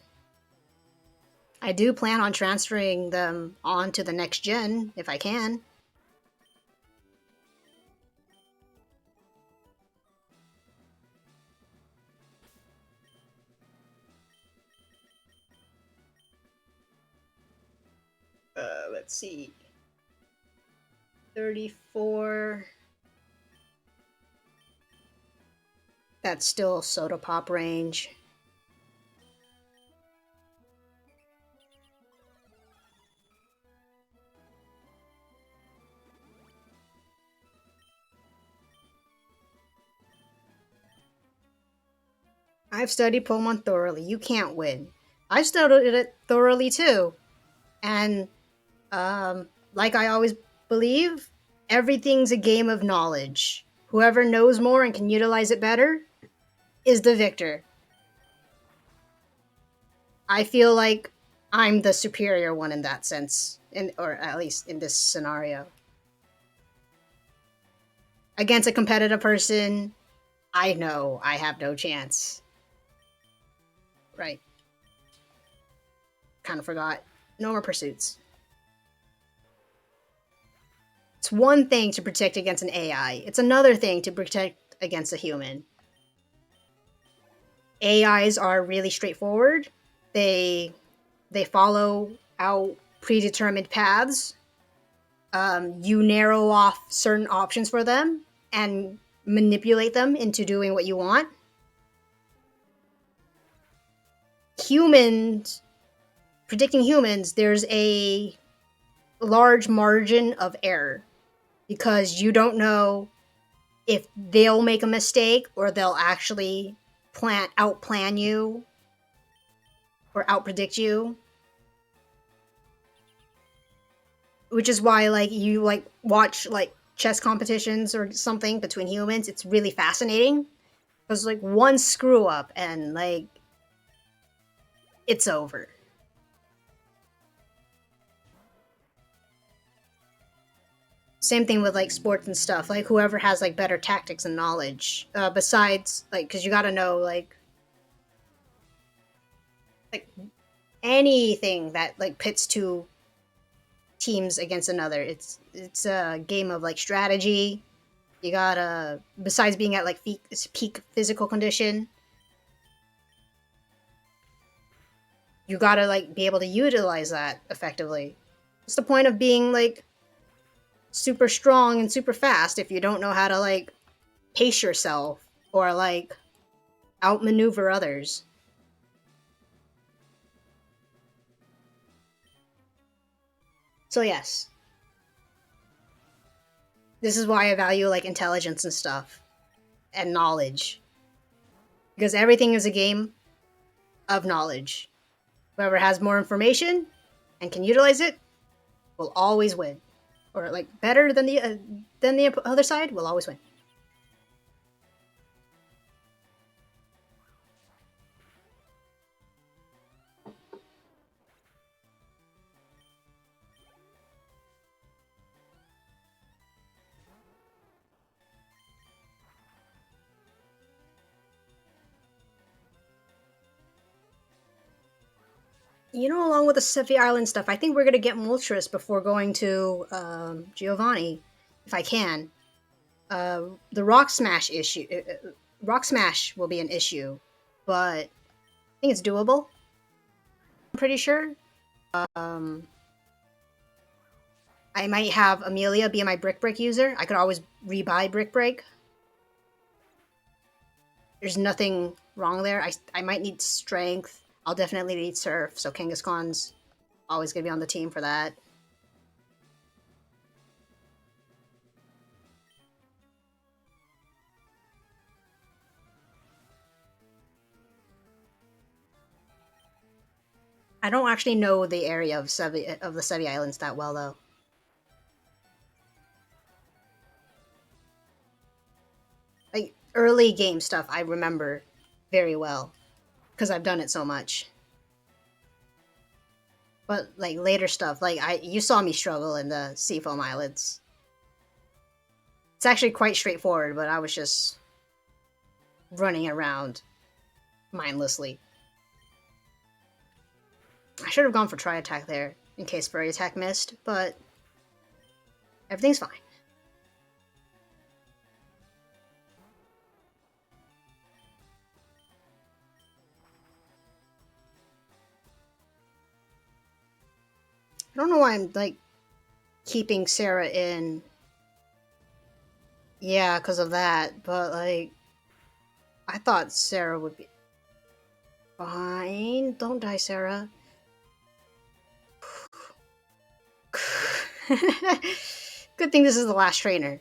I do plan on transferring them on to the next gen, if I can. Let's see. 34. That's still Soda Pop range. I've studied Pokemon thoroughly. You can't win. I've studied it thoroughly too. And, like I always believe, everything's a game of knowledge. Whoever knows more and can utilize it better is the victor. I feel like I'm the superior one in that sense, or at least in this scenario. Against a competitive person, I know I have no chance. Right. Kind of forgot. No more pursuits. It's one thing to protect against an AI. It's another thing to protect against a human. AIs are really straightforward. They follow out predetermined paths. You narrow off certain options for them and manipulate them into doing what you want. Humans, predicting humans, there's a large margin of error because you don't know if they'll make a mistake or they'll actually outplan you or outpredict you. Which is why, like, you like watch like chess competitions or something between humans. It's really fascinating because like one screw up and like it's over. Same thing with like sports and stuff. Like whoever has like better tactics and knowledge, besides like, because you got to know like anything that like pits two teams against another. It's a game of like strategy. You gotta, besides being at like peak physical condition, you gotta like be able to utilize that effectively. What's the point of being like super strong and super fast if you don't know how to like pace yourself or like outmaneuver others? So yes, this is why I value like intelligence and stuff and knowledge, because everything is a game of knowledge. Whoever has more information and can utilize it will always win, or like better than the other side will always win. You know, along with the Seafoam Island stuff, I think we're gonna get Moltres before going to Giovanni, if I can. The Rock Smash will be an issue, but I think it's doable. I'm pretty sure. Um, I might have Amelia be my Brick Break user. I could always rebuy Brick Break. There's nothing wrong there. I might need Strength. I'll definitely need Surf, so Kangaskhan's always gonna be on the team for that. I don't actually know the area of the Sevi Islands that well, though. Like early game stuff, I remember very well because I've done it so much. But like later stuff, like you saw me struggle in the Seafoam Islands. It's actually quite straightforward, but I was just running around mindlessly. I should have gone for Tri Attack there in case Furry Attack missed, but everything's fine. I don't know why I'm like keeping Sarah in. Yeah, because of that, but like I thought Sarah would be fine. Don't die, Sarah. Good thing this is the last trainer.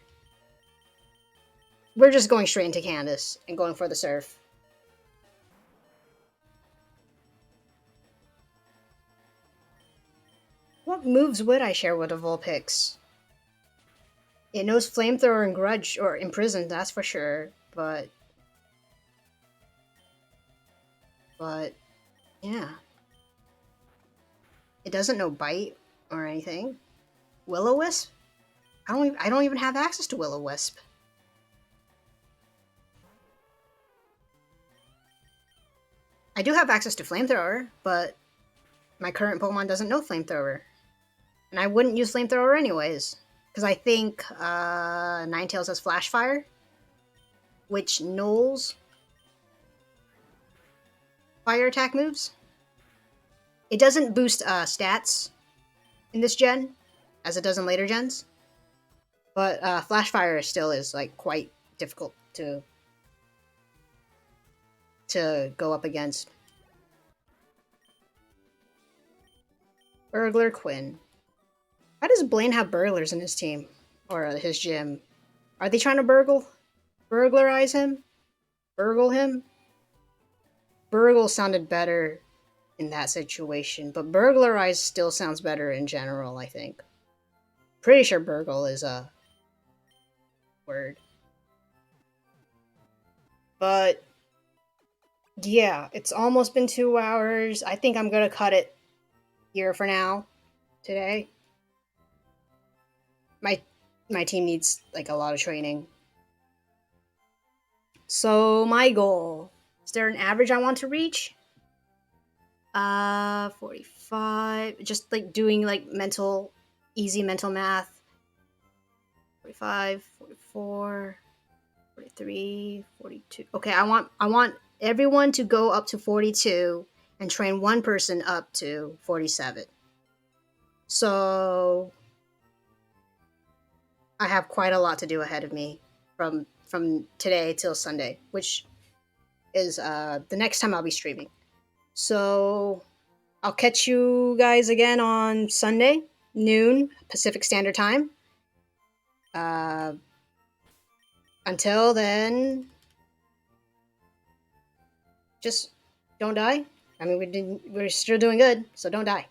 We're just going straight into Candace and going for the surf. moves would I share with a Vulpix? It knows Flamethrower and Grudge, or Imprisoned, that's for sure, but yeah. It doesn't know Bite or anything. Will-O-Wisp? I don't even have access to Will-O-Wisp. I do have access to Flamethrower, but my current Pokemon doesn't know Flamethrower. And I wouldn't use Flamethrower anyways. Because I think Ninetales has Flash Fire, which nulls fire attack moves. It doesn't boost stats in this gen, as it does in later gens. But Flash Fire still is like quite difficult to go up against. Burglar Quinn. Why does Blaine have burglars in his team? Or his gym? Are they trying to burglarize him? Burgle him? Burgle sounded better in that situation, but burglarize still sounds better in general, I think. Pretty sure burgle is a word. But yeah, it's almost been 2 hours. I think I'm gonna cut it here for now today. My team needs like a lot of training. So my goal, is there an average I want to reach? 45. Just like doing like easy mental math. 45, 44, 43, 42. Okay, I want everyone to go up to 42 and train one person up to 47. So I have quite a lot to do ahead of me from today till Sunday, which is the next time I'll be streaming. So I'll catch you guys again on Sunday, noon, Pacific Standard Time. Until then, just don't die. I mean, we're still doing good, so don't die.